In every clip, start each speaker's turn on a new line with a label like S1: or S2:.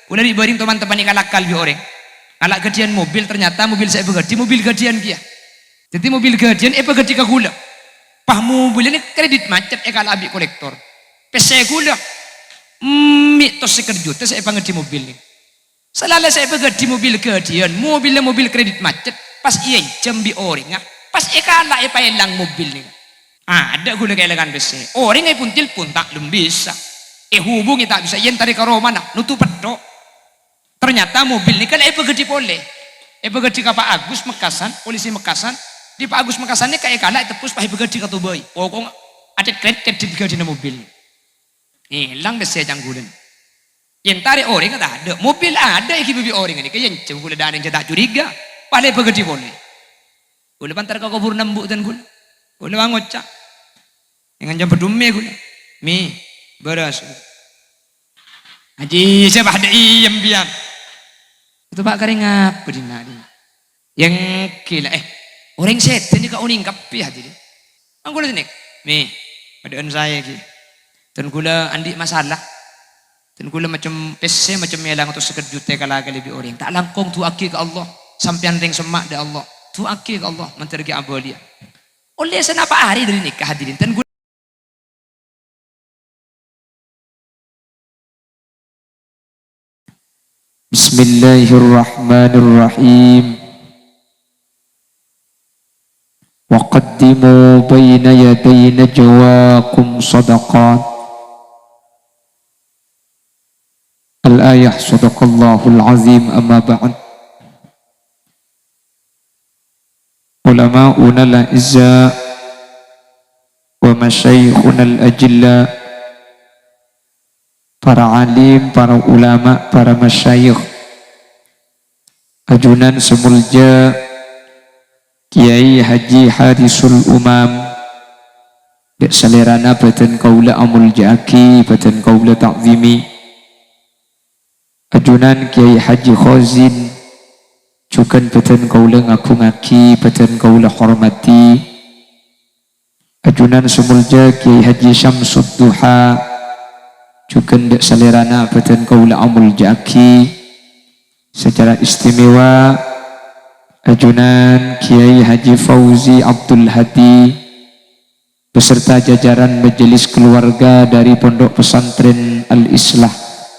S1: Ulah di baring teman-teman ni kalakal bi orang. Kalak gajian mobil ternyata mobil saya begaji mobil gajian kia. Jadi mobil gajian begaji ka gula. Pah mobil ni kredit macet kalau abi kolektor. Pese gula. Tos sekerjut saya pangaji mobil ni. Selalu saya begaji mobil gajian, mobilnya mobil kredit macet. Pas iya jam bi orang. Pas kalak pailang mobil ni. Ada gula kailangan pese. Orang pun telepon tak belum bisa. Hubungi tak bisa. Yen tarik ke Roma nak nutup pedok. Ternyata mobil ini kan begaji boleh. Begaji ke Pak Agus Mekasan, polisi Mekasan. Di Pak Agus Mekasan ini kayak kalah tepus Pak begaji ke Tubai. Pokok ada kredit di gaji mobil. Hilang desa janggulan. Yang tarik orang tak ada. Mobil ada yang kibi orang ini. Kayak yang gula dan yang tak curiga. Paling begaji boleh. Gula pantar kau kubur nembuk dan gula. Gula ngocak. Dengan jam berdumi gula. Mi beras. Haji siapa ada iyem biar. Itu Pak Karing apa di nadi? Yang kila orang setan juga uning kapi hati dia. Angkul ni, nih, padaan saya ki. Dan gula andi masalah. Dan gula macam pese macam melang atau sekejut kalau lebih orang. Tak langkong tu akil ke Allah. Sampian ring semak dari Allah. Tu akil ke Allah mentergi abalia. Oleh senapa hari dari nikah hadirin. Dan gula
S2: Bismillahirrahmanirrahim. Waqaddimu baina yaday najwaakum sadaqat. Al-ayah sadaqallahul azim amma ba'd. Ulama'una al-izza wa masyayikhuna al-ajilla, para alim, para ulama, para masyayikh, ajunan semulja Kiai Haji Harisul Umam, dek salerana badan kaula amul jaki, badan kaula ta'zimi, ajunan Kiai Haji Khazin, cukan badan kaula ngaku ngaki, badan kaula hormati, ajunan semulja Kiai Haji Syamsud Duha, juga ndak salerana badan kaula amul jaki. Secara istimewa ajunan Kiai Haji Fauzi Abdul Hadi beserta jajaran majelis keluarga dari Pondok Pesantren Al-Islah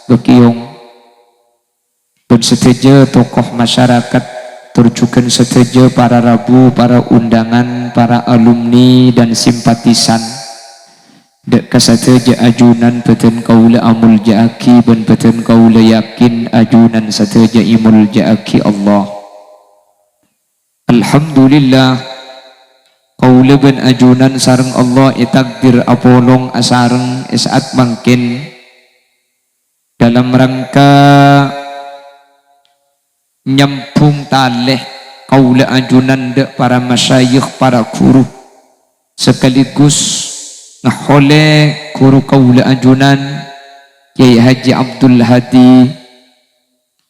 S2: Bekiong dan seteja tokoh masyarakat terjukan seteja para rabu, para undangan, para alumni dan simpatisan. Dek kasateja ajunan beten kaula amul jaaki ben beten kaula yakin ajunan sateja imul jaaki Allah. Alhamdulillah kaula ben ajunan sareng Allah takdir apolong asareng saat mangkin dalam rangka nyampung taleh kaula ajunan dek para masyayikh, para guru sekaligus ngahole guru kaula ajunan Kiai Haji Abdul Hadi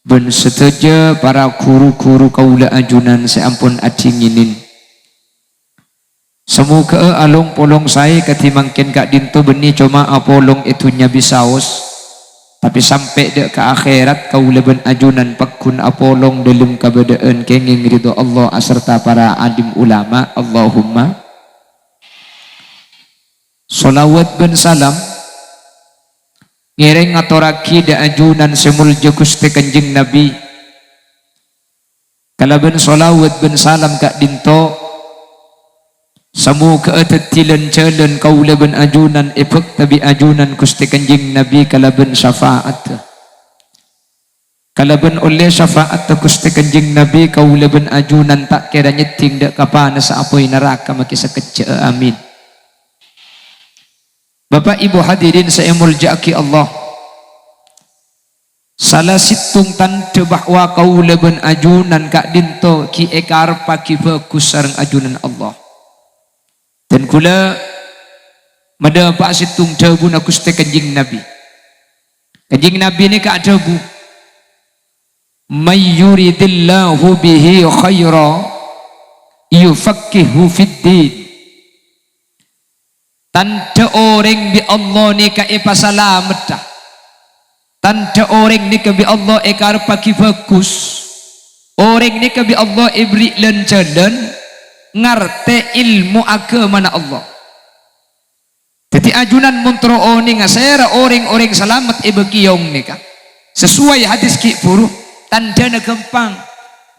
S2: ben seteja para guru-guru kaula ajunan seampun adinginin. Semoga along polong saya ketimangkin kak dinto beni cuma apolong itunya bisaos, tapi sampai dek ke akhirat kaula ben ajunan pakun apolong dalam kabadaan kenging ridho Allah aserta para alim ulama. Allahumma Salawat ben salam ngiring atoraki da ajunan semulja Gusti Kanjeng Nabi. Kala ben salawat ben salam kak dinto samu keatatilan jalan kaula ben ajunan efek tabi ajunan Gusti Kanjeng Nabi kala ben syafaat. Kala ben oleh syafaat Gusti Kanjeng Nabi kaula ben ajunan tak kira nyeting dak kapana sa apoy neraka makisa kecce. Amin. Bapak Ibu hadirin saya muljaki Allah. Salah situng tanda bahwa kaula ben ajunan kak dinto ki ekar paki bagus sareng ajunan Allah. Dan kula mada pak situng dabu na Gusti Kanjeng Nabi. Kanjeng Nabi ni kak dabu may yuridillahu bihi khaira yufaqihu fid din. Tanda orang bi Allah ni ka ipasalamat dah.
S1: tanda orang ni kebi Allah ekar paki bagus, orang ni kebi Allah ibri len jalan ngarte ilmu agama na Allah. Jadi ajunan montro oni ngasera orang-orang selamat ibu kiyong nika sesuai hadis ki puru tanda na gampang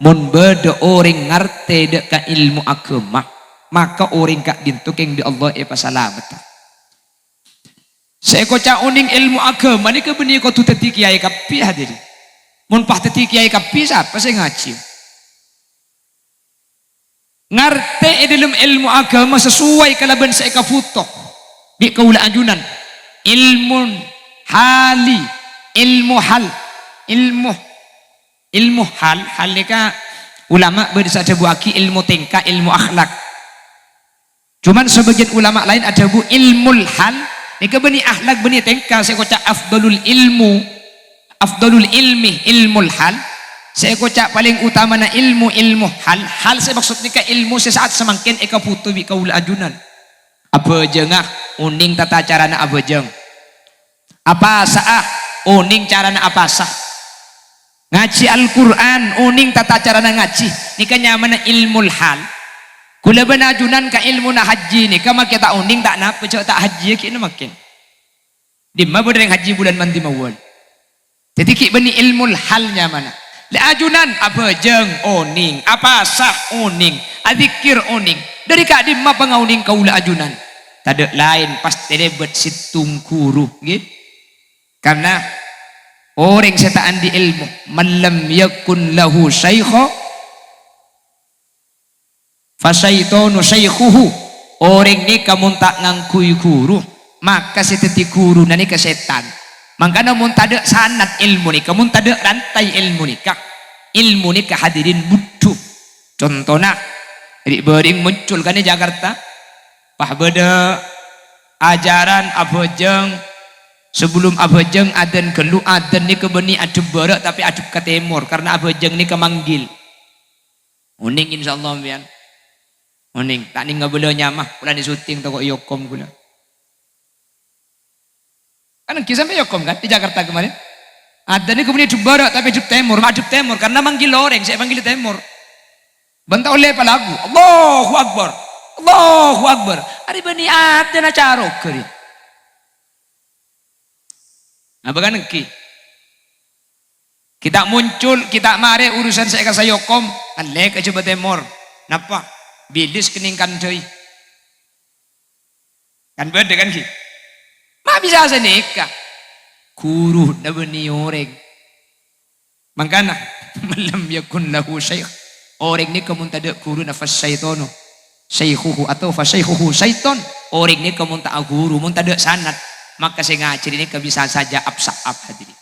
S1: mun beda orang ngarte dek ka ilmu agama maka orang kak dintukeng di Allah pasalamat. Saya kocak uning ilmu agama ni kebeni kau tu teti kiai kapi hadiri mun pah teti kiai kapi siapa saya ngaji ngarte dalam ilmu agama sesuai kalaban saya kafutok di kaula ajunan ilmu hali ilmu hal ilmu hal nika ulama bersada buaki ilmu tingkah ilmu akhlak cuman sebagian ulama lain ada bu ilmu hal nika beni akhlak beni tingkah saya kocak afdalul ilmi ilmu hal saya kocak paling utama na ilmu hal saya maksud nika ilmu sesaat semangkin eka putu bi kaula ajunan apa jengah uning tata carana apa jeng apa sah uning carana apa sah ngaji Al-Quran uning tata carana ngaji nika nyamana ilmu hal kula benajunan ka ilmu na haji nika maka tak uning tak napa cok tak haji kina makin dimma bodeng haji bulan mandi mawal jadi ki beni ilmu halnya mana la ajunan apa jeng uning apa sah uning adzikir uning dari kak dimma pangauning kaula ajunan tak lain pasti debat situng guru gitu karena orang setaan di ilmu malam yakun lahu syaikho fasaitonu syaikhuhu orang ni kamu tak ngangkui guru maka seteti guru nani ke setan makanya mun tada sanad ilmu ni kamu tada rantai ilmu ni kak ilmu ni hadirin butuh contohnya di bering muncul kan di Jakarta pah beda ajaran abojeng sebelum abojeng adan kelu adan ni kebeni adub barak tapi adub ke timur karena abojeng ni kemanggil uning insyaallah pian uning tak ning ngabelo nyamah kula di syuting toko yokom kula kan kisah sampai yokom kan di Jakarta kemarin adan ni kebeni adub barak tapi adub timur karena manggil orang saya panggil timur bantau oleh palagu Allahu Akbar Allahu Akbar hari bani adan acara keri apa kan kita muncul kita mare urusan saya kasih yokom alek ke coba timur napa bilis keningkan joy kan beda kan ki ma bisa senika guru na bani orang mangkana malam yakun lahu syekh orang ni kamu tak ada guru nafas syaitonu syaikhuhu atau fasyaikhuhu syaiton orang ni kamu tak guru mun tak ada sanad maka saya ngajar ini bisa saja absa'ab hadirin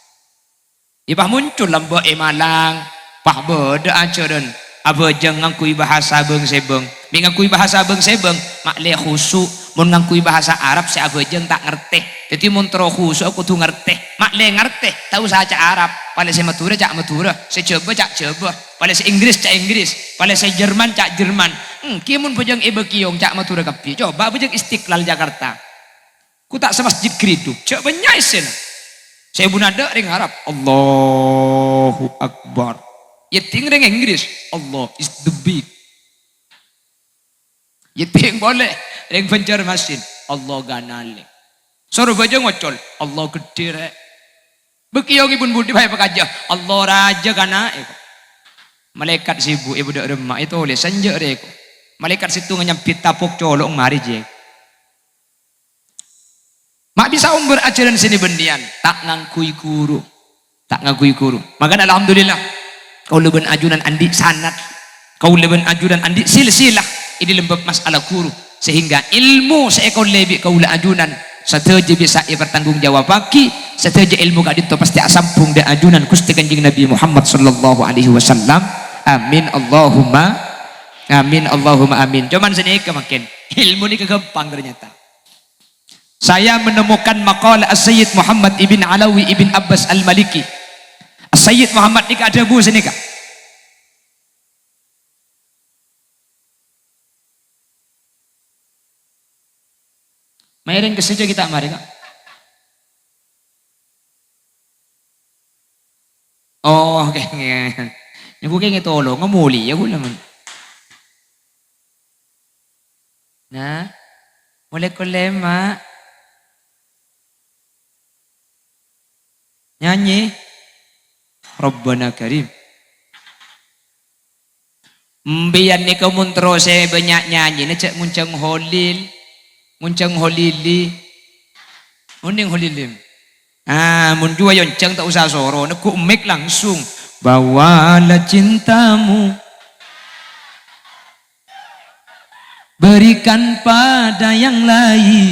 S1: ipah muncul lambak malang pah beda ajaran abajeng ngangkui bahasa beng sebeng ngangkui bahasa beng sebeng makle khusu mun ngangkui bahasa Arab si abajeng tak ngerti jadi mun tero khusu aku tuh ngerti makle ngerti tahu saja Arab pada saya matura cak matura saya coba cak coba pada saya Inggris cak Inggris pada saya Jerman cak Jerman kimun bajeng ibu kiyong cak matura kapi coba bajeng Istiqlal Jakarta ku tak semasjid geriduk cak banyak saya bunada ring Arab Allahu Akbar ya ting ring Inggris Allah is the big ya ting boleh ring pencar masin Allah ganale suruh bajeng ngocol Allah gede rek bekiyong ibun budi bahaya pekaja Allah raja kana malaikat sibuk ibu dak remak itu oleh sanja rek malaikat situ nyampit tapuk colong mari je mak bisa umur ajaran sini bendian tak ngangkui guru maka alhamdulillah kau leben ajunan andi sanad kau leben ajunan andi silsilah ini lembab masalah guru sehingga ilmu seekor lebih kau ajunan setuju bisa bertanggung jawab bagi setuju ilmu gak itu pasti asampung da ajunan Gusti Kanjeng Nabi Muhammad sallallahu alaihi wasallam amin Allahumma amin cuman sini kemakin ilmu ini kegampang ternyata saya menemukan maqalah As-Sayyid Muhammad ibn Alawi ibn Abbas Al-Maliki As-Sayyid Muhammad ini ada bu sini kak mainin kesaja kita mari kak Oh, oke. Yang gue kayak tolong ngemuli ya gue naman. Nah, mulai kolema. Nyanyi. Rabbana Karim. Mbiyan ni kau muntro saya banyak nyanyi. Cek muncang holil. Muncang holili. Uning holilim. Mun dua yoncang tak usah soro. Aku make langsung. Bawalah cintamu. Berikan pada yang lain.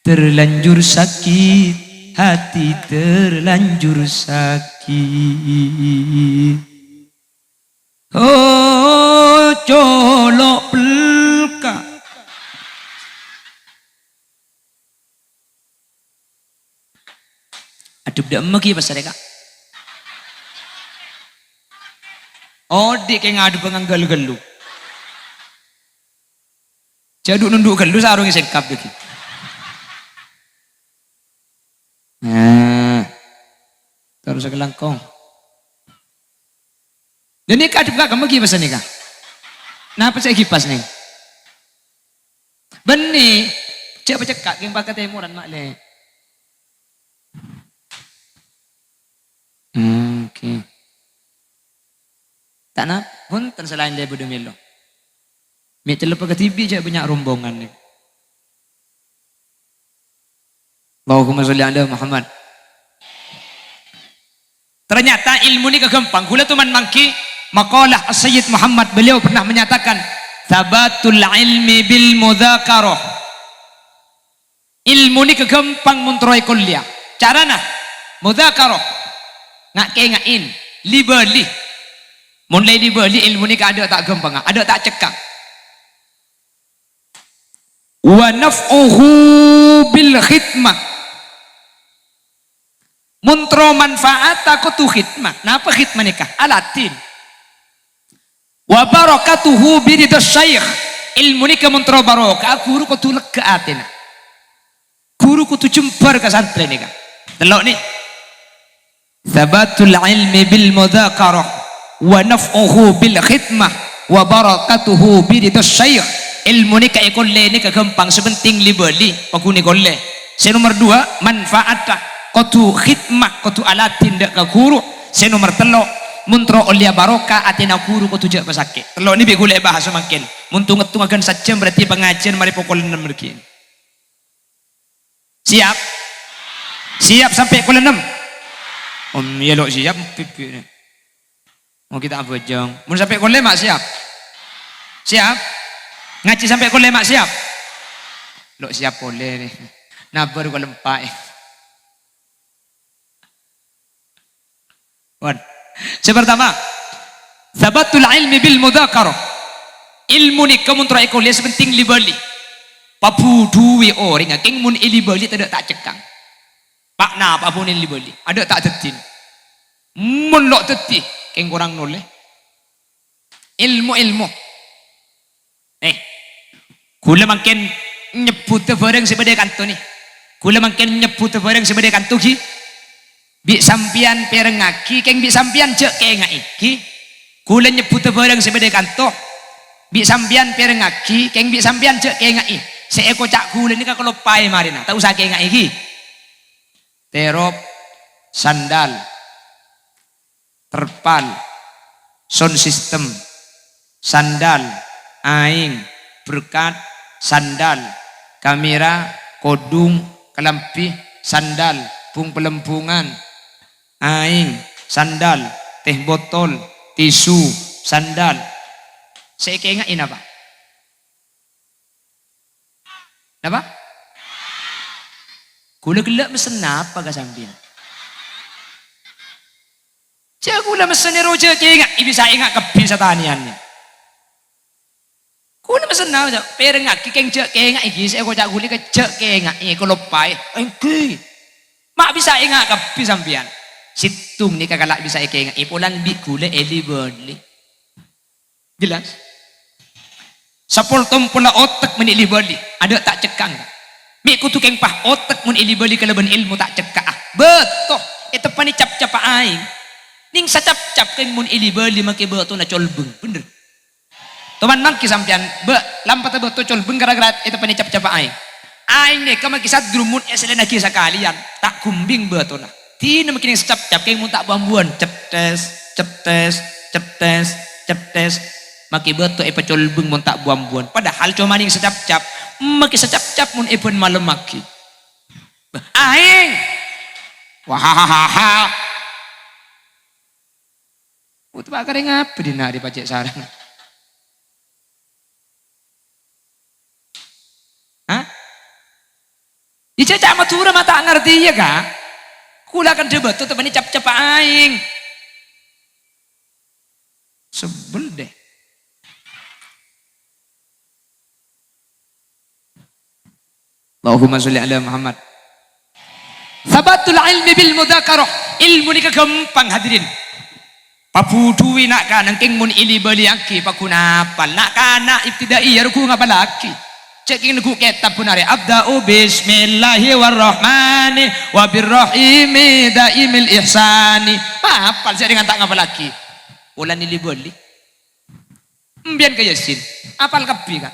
S1: Terlanjur sakit. Hati terlanjur sakit. Oh, colok pelka. Aduh, dah magi pasal mereka. Oh, dia kayak ngadu penganggal gelu. Jaduk nunduk gelu sarungnya sekap lagi. Nah, terus ke langkong. Dan ini kadip kak kamu kipas nih kak. Kenapa saya kipas nih? Benih, coba cekak yang pakai temuran mak le. Oke. Tak nak pun selain dia bodoh melo. Mie celup ke TV aja banyak rombongan nih. Allahumma sholli ala Muhammad. Ternyata ilmu ini kegampang. Gula tuh mangki. Maqalah Sayyid Muhammad beliau pernah menyatakan tabatul ilmi bil mudzakarah. Ilmu ni kegampang muntroy kuliah. Carana mudzakarah. Ngain libeli. Mulai libeli ilmu ni ada tak gampang, ada tak cekak. Wa naf'uhu bil khidmah. Muntro manfaat aku tu khidmah. Napa khidmah nikah? Alatin. Wa barakatuhu biridas syekh. Ilmu ni kemuntro barokah guru ko tu lega atina. Guru ko tu jembar ke santri ni kan. Delok ni. Thabatul ilmi bil mudzakarah wa naf'uhu bil khidmah wa barakatuhu biridas syekh. Ilmu ni ka ikolle ni kegampang sepenting libeli pakuni kolle. Se nomor 2 manfaatah kotu khidmah kotu alatin dak ka guru. Se nomor 3 muntro olia barokah atina guru ko tujak pasake. Telok ni begule bahasa makin. Muntu ngetung akan sajam berarti pengajian mari pukul 6 begini. Siap? Siap sampai pukul 6? Ya lo siap pipi ni. Mau kita apa jong? Mun sampai pukul 5 siap? Siap? Ngaji sampai pukul 5 siap? Lo siap boleh ni. Nah baru kalau 4. Wan. Sepertama, sabatul ilmi bil mudzakarah. Ilmu ni kamu terai kuliah sepenting libeli. Papu duwe orang ngakeng mun libeli tidak tak cekang. Pak na papu ni libeli. Ada tak tetin. Mun lok teti keng kurang noleh. Ilmu. Kula makin nyebut barang sebeda kanto ni. Kula makin nyebut barang sebeda kanto ki. Bi sampian perengaki keng bi sampian cek keng iki kula nyebut barang sebeda kanto bi sampian perengaki keng bi sampian cek keng iki seeko cak kula ni kalau pai marina tak usah keng iki terop sandal terpal sound system sandal aing berkat sandal kamera kodung kelampi sandal pung pelempungan aing, sandal, teh botol, tisu, sandal. Saya keingatin apa? Apa? Kula gelak mesen apa ke sambil? Cak kula mesen roja keingat, bisa ingat kebisa taniannya. Kula mesen apa? Perengak keng cak keingat iki, saya kocak kuli ke cak keingat iki kalau pai. Engki. Mak bisa ingat kebisa sambian. Situng ni kagalak bisa ingat. Ipulan bi kula eli beli. Jelas? Sapol tompula otak menili beli. Ada tak cekang? Mi kutu keng pah otak menili beli kalaban ilmu tak cekak. Betul. itu pani cap-cap aing ning sacap-cap keng mun ili beli make beto na colbeng bener teman mangki sampean be lampat beto colbeng gara-gara itu pani cap-cap aing ne kama kisat drumun eselena kisah kalian tak kumbing beto na tina makin sacap-cap keng mun tak bambuan ceptes maki beto epa colbeng mun tak bambuan padahal cuma ning sacap-cap maki sacap-cap mun epon malam maki aing wahahaha itu bakal ngapa dina di pacek sarang hah dicecak matura mata ngerti ya kak kula kan debat tuh teman cap-cap aing sebel deh Allahumma sholli ala Muhammad. Sabatul ilmi bil mudzakarah, ilmu ni gampang hadirin. Papuduwi nak kanang king mun ili bali aki pakunapal nak kana ibtidai ruku ngapalaki. Ceking nuku kitab punare abda'u bismillahirrahmani wa birrahimi daimil ihsani. Apal saya dengan tak ngapalaki. Ulan ili bali. Mbian ke Yasin. Apal kapi ka.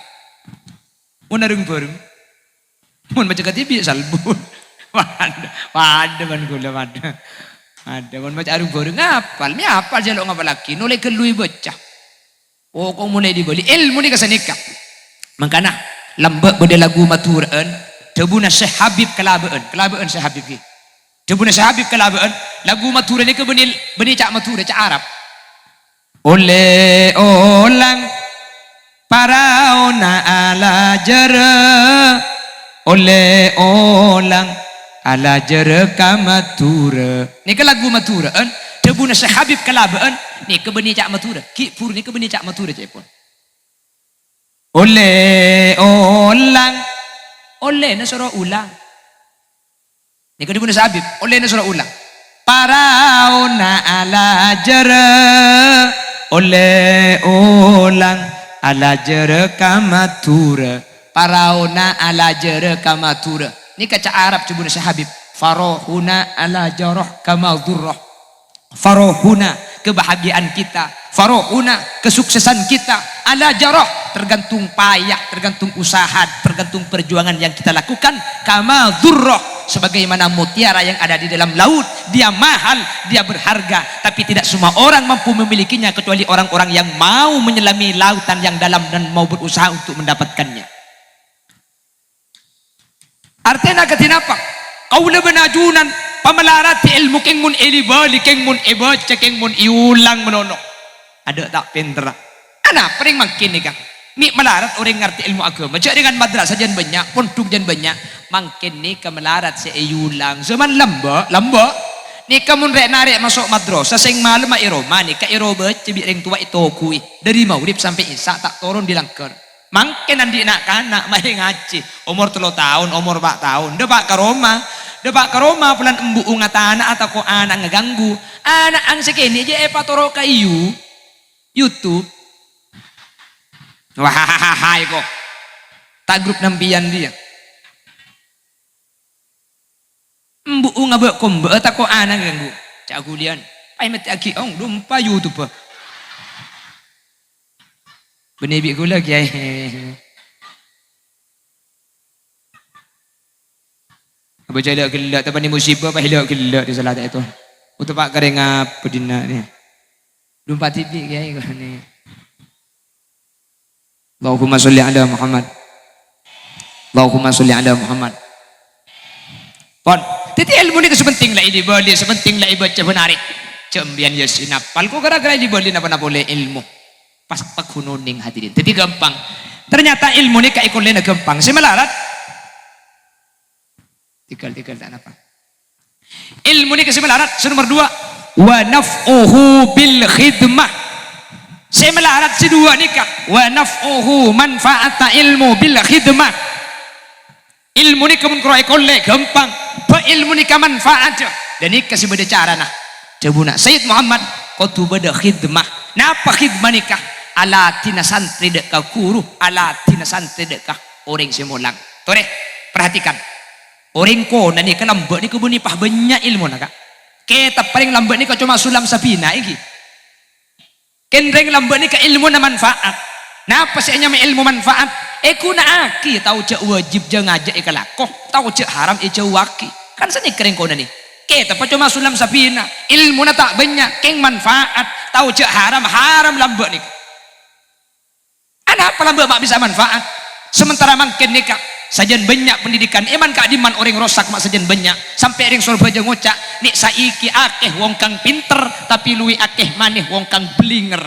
S1: Mun arung bareng. Mun baca katibi salbun. Waduh kan gula waduh. Ada mun baca arung bareng ngapal. Mi apal jaluk ngapalaki. Nolai kelui baca. Oh kau mulai dibeli ilmu ni kesanika. Mangkana lambak bede lagu maturaan debuna Syekh Habib kelabaan Syekh Habib ki. Debuna Syekh Habib kelabaan lagu maturaan ni ke beni cak matura cak Arab. Oleh olang paraona ala jere oleh olang ala jere kamatura. Ni ke lagu maturaan debuna Syekh Habib kelabaan ni ke beni cak matura. Ki pur ni ke beni cak matura cak pun. Oleh olang oleh na suruh ulang ni ko dibuna sa Habib oleh na suruh ulang parauna ala jere oleh olang ala jere kamatura parauna ala jere kamatura ni kaca Arab dibuna sa Habib farohuna ala jarah kamadurrah farohuna kebahagiaan kita farohuna kesuksesan kita ala jarah tergantung payah, tergantung usaha, tergantung perjuangan yang kita lakukan kama dzurrah sebagaimana mutiara yang ada di dalam laut dia mahal, dia berharga tapi tidak semua orang mampu memilikinya kecuali orang-orang yang mau menyelami lautan yang dalam dan mau berusaha untuk mendapatkannya. Artinya ketinapa? Qaula benajunan pamelarat ilmu keng mun elibali keng mun ebaca keng mun iulang menono ada tak pinter ana pering makin ni kang mi melarat orang ngerti ilmu agama cak dengan madrasah jan banyak pondok jan banyak makin ni ke melarat se iulang zaman lamba ni kamun rek narik masuk madrasah sing malam ma iroma ni ka iroba cebi ring tua itu kui dari maghrib sampai isya tak turun di langker makin andi nak kanak mah ngaji umur 3 tahun umur 4 tahun depak ke Roma pelan embu ngatana atau ko anak ngeganggu anak ang sekini aja patoro ka YouTube wah kok tak grup nampian dia embu ngabek kombe atau ko anak ngeganggu cak gulian ai mati aki ong dumpa YouTube benebi gula kiai apa jadi gelak tapi ni musibah apa hilak gelak di salat itu untuk pak kering apa dina ni lupa TV kiai kau ni Allahumma sholli ala Muhammad Allahumma sholli ala Muhammad pon titi ilmu ni sepenting lah ini boleh sepenting lah ibaca benarik cembian yasin apal kok gara-gara di boleh apa boleh ilmu pas pakunoning hadirin titi gampang ternyata ilmu ni kai kolena gampang semelarat tinggal tak apa ilmu ni kesemelarat nomor 2 wa naf'uhu bil khidmah semelarat kedua nikah wa naf'uhu manfaata ilmu bil khidmah ilmu ni kemun kroy kolle gampang ba ilmu ni ka manfaat dan ni kasih beda cara nah jabuna Sayyid Muhammad qatu beda khidmah napa khidmah nikah ala tina santri dek ka guru ala tina santri dek ka orang semulang tore perhatikan orang ko nani kelambak ni kebun nipah banyak ilmu nak Kita paling lambat ni kau cuma sulam sapina iki. Kendreng lambat ni ke ilmu na manfaat. Napa sih nya ilmu manfaat? Kuna aki tahu cek wajib je ngajak ikalakoh, tahu cek haram cek waki. Kan seni kering kau ni. Kita pa cuma sulam sapina, ilmu na tak banyak, keng manfaat, tahu cek haram lambat ni. Apa lambat mak bisa manfaat? Sementara makin nikah sajen banyak pendidikan eman kak diman orang rosak mak sajen banyak sampai orang Surabaya ngocak nik saiki akeh wong kang pinter tapi lui akeh maneh wong kang blinger.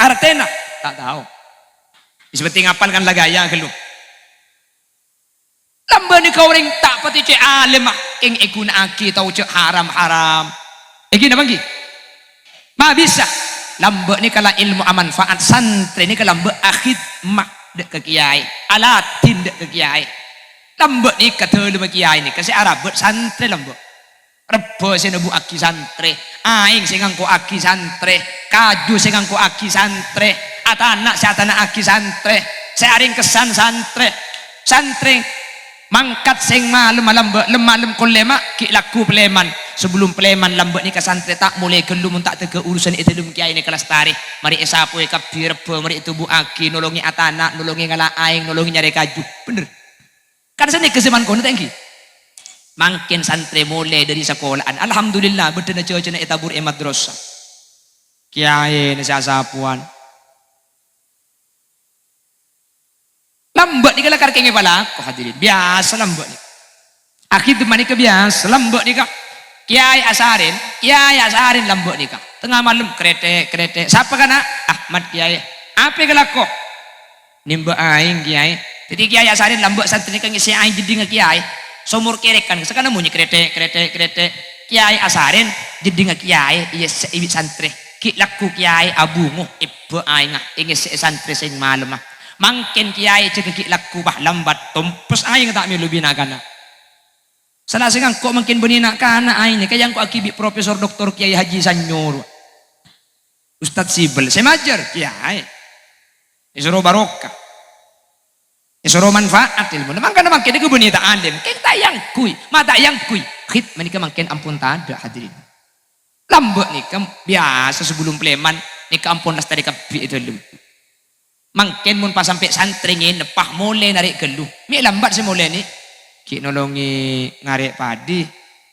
S1: Artena tak tahu. Seperti ngapal kan lagaya kelu. Lamba ni kau orang tak pati cek alim mak king ikuna aki tahu cek haram. Egi nama gi? Ma bisa. Lamba ni kala ilmu amanfaat santri ni kala lamba akhid mak dek ke kiai alatin dek ke kiai lamba ni kata lama kiai ni kasi arabut santri lamba rebo senebu aki santri aing singangku aki santri kaju singangku aki santri atanak si atanak aki santri searing kesan santri mangkat sing malem lem kolema ki laku peleman sebelum peleman lambak ni ke santri tak mulai gelum tak tega urusan itu lum kiai ni kelas tarikh mari esapu kabir rebo mari itu bu aki nolongi atanak nolongi ngala aing nolongi nyari kaju bener kan seni keseman kono tengki makin santri mulai dari sekolahan alhamdulillah bedena cewek-cewek etabur madrasah kiai ni sasapuan lambak ni kala karkenge pala ko hadirin biasa lambak ni akhir temani ke biasa lambak ni kak kiai asarin lambak ni kak tengah malam kerete siapa kana Ahmad kiai apa kelako nimba aing kiai jadi kiai asarin lambak santri kang isi aing jadi nge kiai sumur kerekan sekana munyi kerete kiai asarin jadi nge kiai iya seibi santri ki laku kiai abungu ibu aing ingin santri sing malam mangken kiai cek laku bah lambat tumpes aing tak milu bina kana salah singang kok mungkin benina kana aing kaya yang kok akibi profesor doktor Kiai Haji Sanyor Ustadz Sibel saya majar kiai disuruh barokah disuruh manfaat ilmu memang kana mangken ke benita alim keng tayang kui mata yang kui khid menika mangken ampun tada hadirin lambek nika biasa sebelum pleman nika ampun las tadi kabi itu lum mangken mun pas sampai santri nepah mulai narik geluh mi lambat semula ni ki nolongi ngarek padi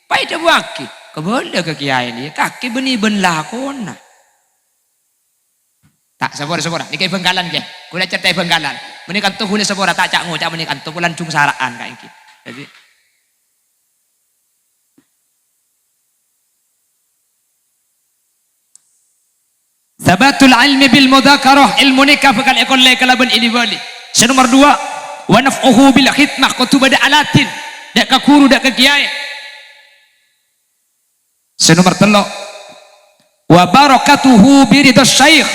S1: pai dah buaki kebole ke kiai ni kaki beni ben lakona tak sabora ni kai Bengkalan ke kula cerita Bengkalan meni kantu hule sabora tak cak ngocak meni kantu lancung saraan kae iki jadi Sabatul ilmi bil mudzakarah ilmu nikah bakal ekolle kalaban ini bali. Nomor 2 wa naf'uhu bil khidmah kutuba da alatin dak ka guru dak ka kiai. Nomor 3 wa barakatuhu bi ridha syekh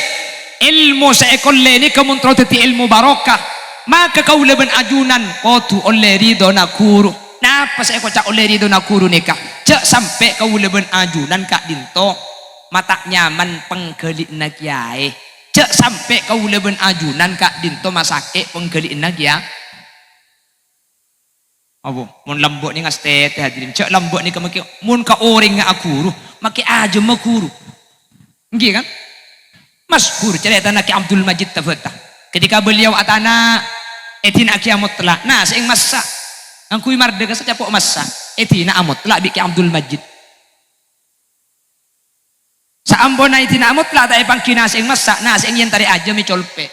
S1: ilmu sa ekolle ni kamun trotati ilmu barakah maka kaulaban ajunan kotu oleh ridho na guru. Napa sa eko cak oleh ridho na guru nikah cak sampai kaulaban ajunan kak dinto mata nyaman penggelik na kiai cek sampai kau leben ajunan kak dinto masake penggelik na kiai apa mun lambok ni ngastete hadirin cek lambok ni kemaki mun ka orang nga aguru maki aja maguru nggih kan mas guru cerita na ki Abdul Majid Tafatah ketika beliau atana etina kiamut telah nah sing masa angkui mardega saja pok masa etina amut telah bi ki Abdul Majid saambon na itina amut lah tayo pang kinasing masak nasing yan tari ajem mi colpe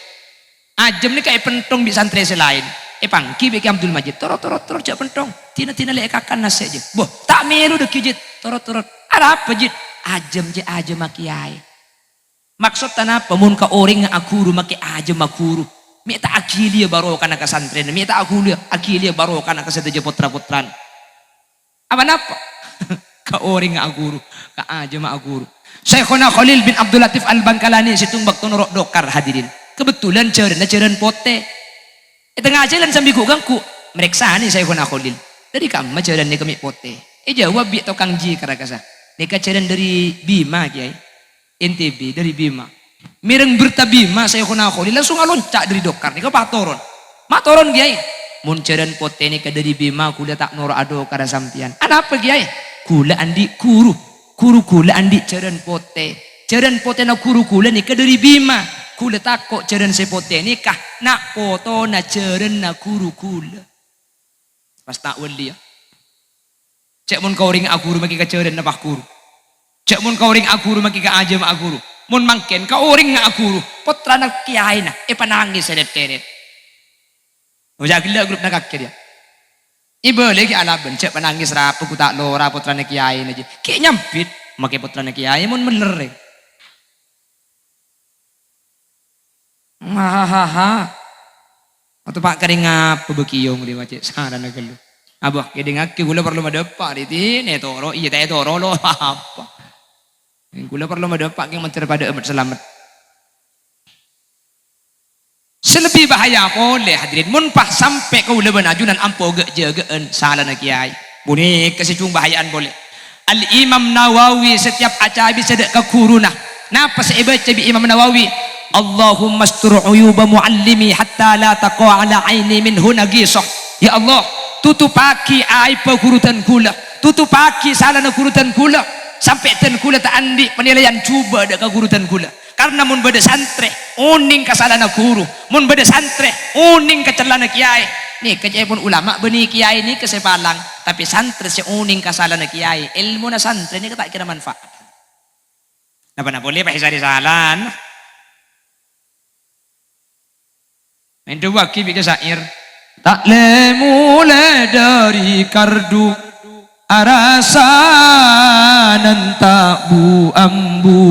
S1: ajem ni kay pentong di santri selain pang kibi ki Abdul Majid toro jak pentong tina le kakan nase je boh tak meru de kijit toro ada apa jit ajem makiai maksud tanah pemun ka orang nga akuru maki ajem akuru mi ta akili baro kana ka santren mi ta akili baro kana ka sedaje putra-putran apa napa ka orang nga akuru ka ajem akuru Syekhuna Khalil bin Abdul Latif Al-Bangkalani situng bakto norok dokar hadirin kebetulan ceren pote tengah jalan sambil gangku mereka nih Syekhuna Khalil dari kamu ceren nih kami pote jawab bi tokang ji karakasa nika ceren dari Bima kiai NTB dari Bima mireng berta Bima Syekhuna Khalil langsung aloncat dari dokar nika matoron kiai mun ceren pote nika dari Bima kuda tak noro ado kada sampian ada apa kiai kula andi kuru kula andi ceren pote na kula ni kaderi bima kula takok ceren sepote ni kah nak poto na ceren na kula pas tak wali ya cek mun kau ring aku maki ka ceren na pak kuru cek mun kau ring aku maki ka aja ma aku mun mangken kau ring aku potra na kiai na panangis sedet uja gila grup na kakek dia ibu lagi alaban cek panangis rapu ku tak lora potra na kiai na je kayak nyampit make potra na kiai mun meler hahaha atau pak kering apa bekiyong dia macam sana nak lu abah kedeng aku gula perlu madepak di sini toro iya teh toro lo apa gula perlu madepak yang mencer pada amat selamat selebih bahaya boleh hadirin mun pah sampai kau leban ajunan ampo gejegeun salah nak kiai bunyi kesicung bahayaan boleh Al Imam Nawawi setiap acara bisa dek ke kuruna napa saya baca bi Imam Nawawi Allahumma astur uyuba muallimi hatta la taqa ala aini minhu nagisah ya Allah tutupaki aib kurutan kula tutupaki salah na kurutan kula sampai ten kula tak andi penilaian cuba dek ke kurutan kula karena mun beda santre uning kasalana guru mun beda santre uning kecelana kiai nih kecai pun ulama beni kiai ini kesepalang tapi santre se uning kasalana kiai ilmu na santre ini tak kira manfaat napa boleh pak hisari salan main dua ki bikin syair tak le mulai dari kardu arasanan tak bu ambu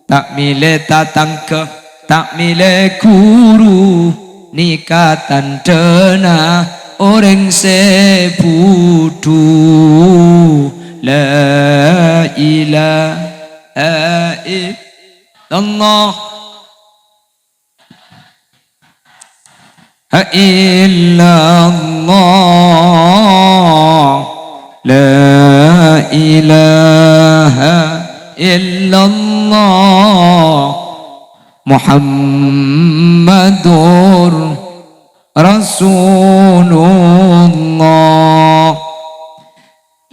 S1: tak mile tatangke tak mile kuru nikatan dena orang sepudu la ilaha illallah illallah la ilaha illallah Muhammadur Rasulullah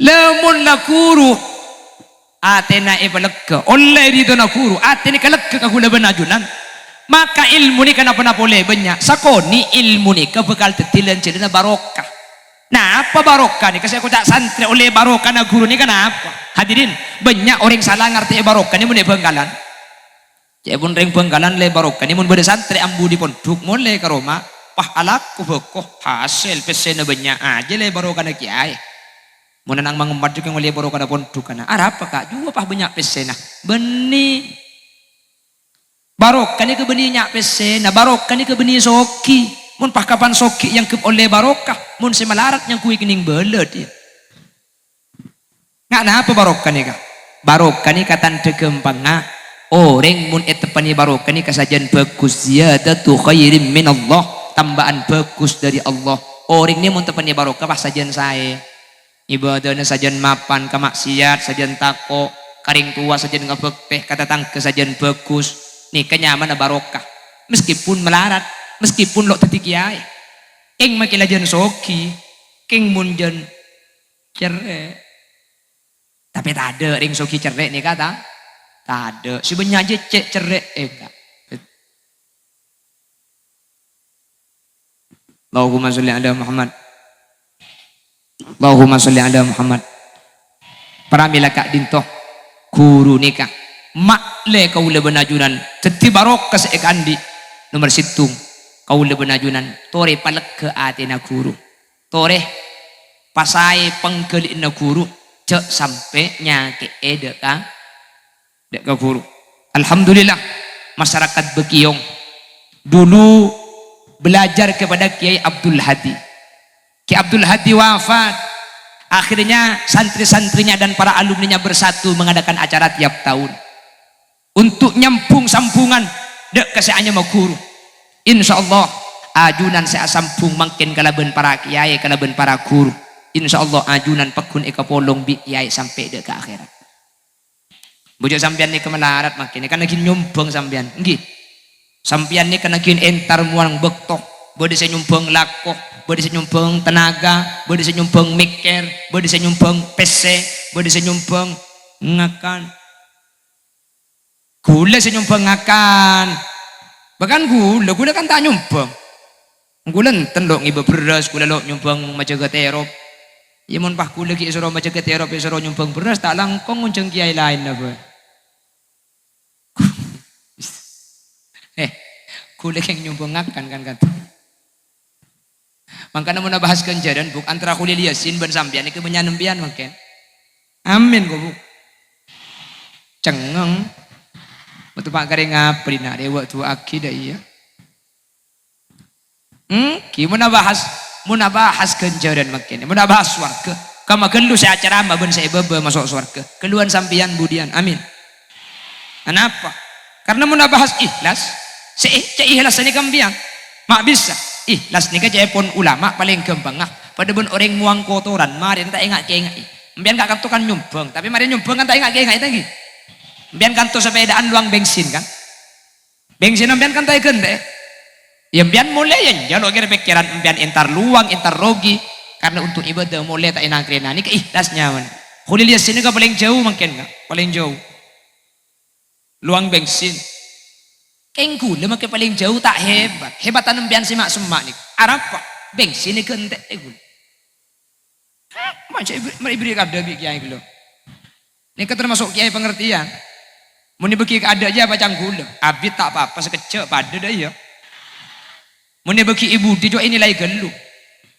S1: lamun lakuru atena ibalegga oleh itu nakuru atena kalegga kagula benajunan maka ilmu ni kenapa boleh banyak sakoni ilmu ni kebekal tetilan cerita barokah nah apa barokah ni kasi aku tak santri oleh barokah na guru ni kenapa hadirin banyak orang salah ngerti barokah ni mun benggalan cek pun ring benggalan le barokah ni mun beda santri ambu di pondok mulai ke Roma pah alaku bekoh hasil pesena banyak aja le barokah na kiai mun nang mengembat juga oleh barokah na pondok kana apa kak juga pah banyak pesena benih barokah ni ke benih nyak pesena barokah ni ke benih soki mun pah kapan soki yang ke oleh barokah mun semalarat yang kui kening belet dia ngak nah apa barokah ni kah barokah ni katan tegempang nah orang mun etepani barokah ni kasajan bagus ziyadatu khairim min Allah tambahan bagus dari Allah orang ni mun tepani barokah pas sajan saya ibadahnya sajan mapan kemaksiat sajan tako karing tua sajan ngabekte kata tangke sajan bagus nih kenyaman barokah meskipun melarat meskipun lo teti kiai king makilajan soki king munjan cerek tapi tak ada ring soki cerek nih kata tak ada sebenarnya aja cek cerek enggak Allahumma sholli ala Muhammad Allahumma sholli ala Muhammad pramila kak dintoh guru nikah makle kau le benajunan teti barokah seekandi nomor situng kau le benajunan tore palek ke atina guru tore pasai pengkelin na guru cek sampai nyake deka guru alhamdulillah masyarakat Bekiyong dulu belajar kepada Kiai Abdul Hadi Kiai Abdul Hadi wafat akhirnya santri-santrinya dan para alumninya bersatu mengadakan acara tiap tahun untuk nyampung sampungan dek keseannya mau guru insyaallah ajunan saya sambung makin kalaben para kiai kalaben para guru insyaallah ajunan pekun eka polong bi kiai sampai dek ke akhirat bojo sampean ni kemelarat makin kan lagi nyombong sampean nggih sampean ni kan lagi entar muang bektok bodi saya nyumbang lakoh, bodi saya nyumbang tenaga, bodi saya nyumbang mikir, bodi saya nyumbang PC, bodi saya nyumbang ngakan. Gula saya nyumbang ngakan. Bahkan gula kan tak nyumbang. Gula enten lo ngiba beras, gula lo nyumbang macam terop. Ya mon pah gula ki suruh macam terop, suruh nyumbang beras tak langkong ngunceng kiai lain apa. Gula yang nyumbang ngakan kan kata. Makanya mau bahas kenjaran buk antara Khalil Yasin ben sampean iki menyanempian mungkin. Amin kok bu. Cengeng. Betul pak kare ngapri nak dewa tu akidah iya. Gimana bahas kenjaran mungkin. Mau bahas swarga. Kama gelu saya acara mbak ben saya bebe masuk swarga. Keluhan sampean budian. Amin. Kenapa? Karena mau bahas ikhlas. Ikhlas ini kambiang mak bisa ikhlas ni kaca pun ulama paling gampang pada ben orang muang kotoran mari tak ingat kengak mbian gak kanto kan nyumbang tapi mari nyumbang kan tak ingat kengak lagi mbian kanto sepedaan luang bensin kan bensin mbian kan tak gende ya mbian mulai ya jalur kira pikiran mbian entar luang entar rogi karena untuk ibadah mulai tak enak kena ni keikhlasnya man Khalil Yasin ka paling jauh mungkin paling jauh luang bensin Keng gula makai paling jauh tak hebat. Hebatan empian simak semak ni. Arapa bensin ni kentek gula. Macam beri kada bi kiai gula. Ni kan termasuk kiai pengertian. Muni beki kada aja macam gula. Abid tak apa-apa sekecil pada dah ya. Muni beki ibu di ini nilai gelu.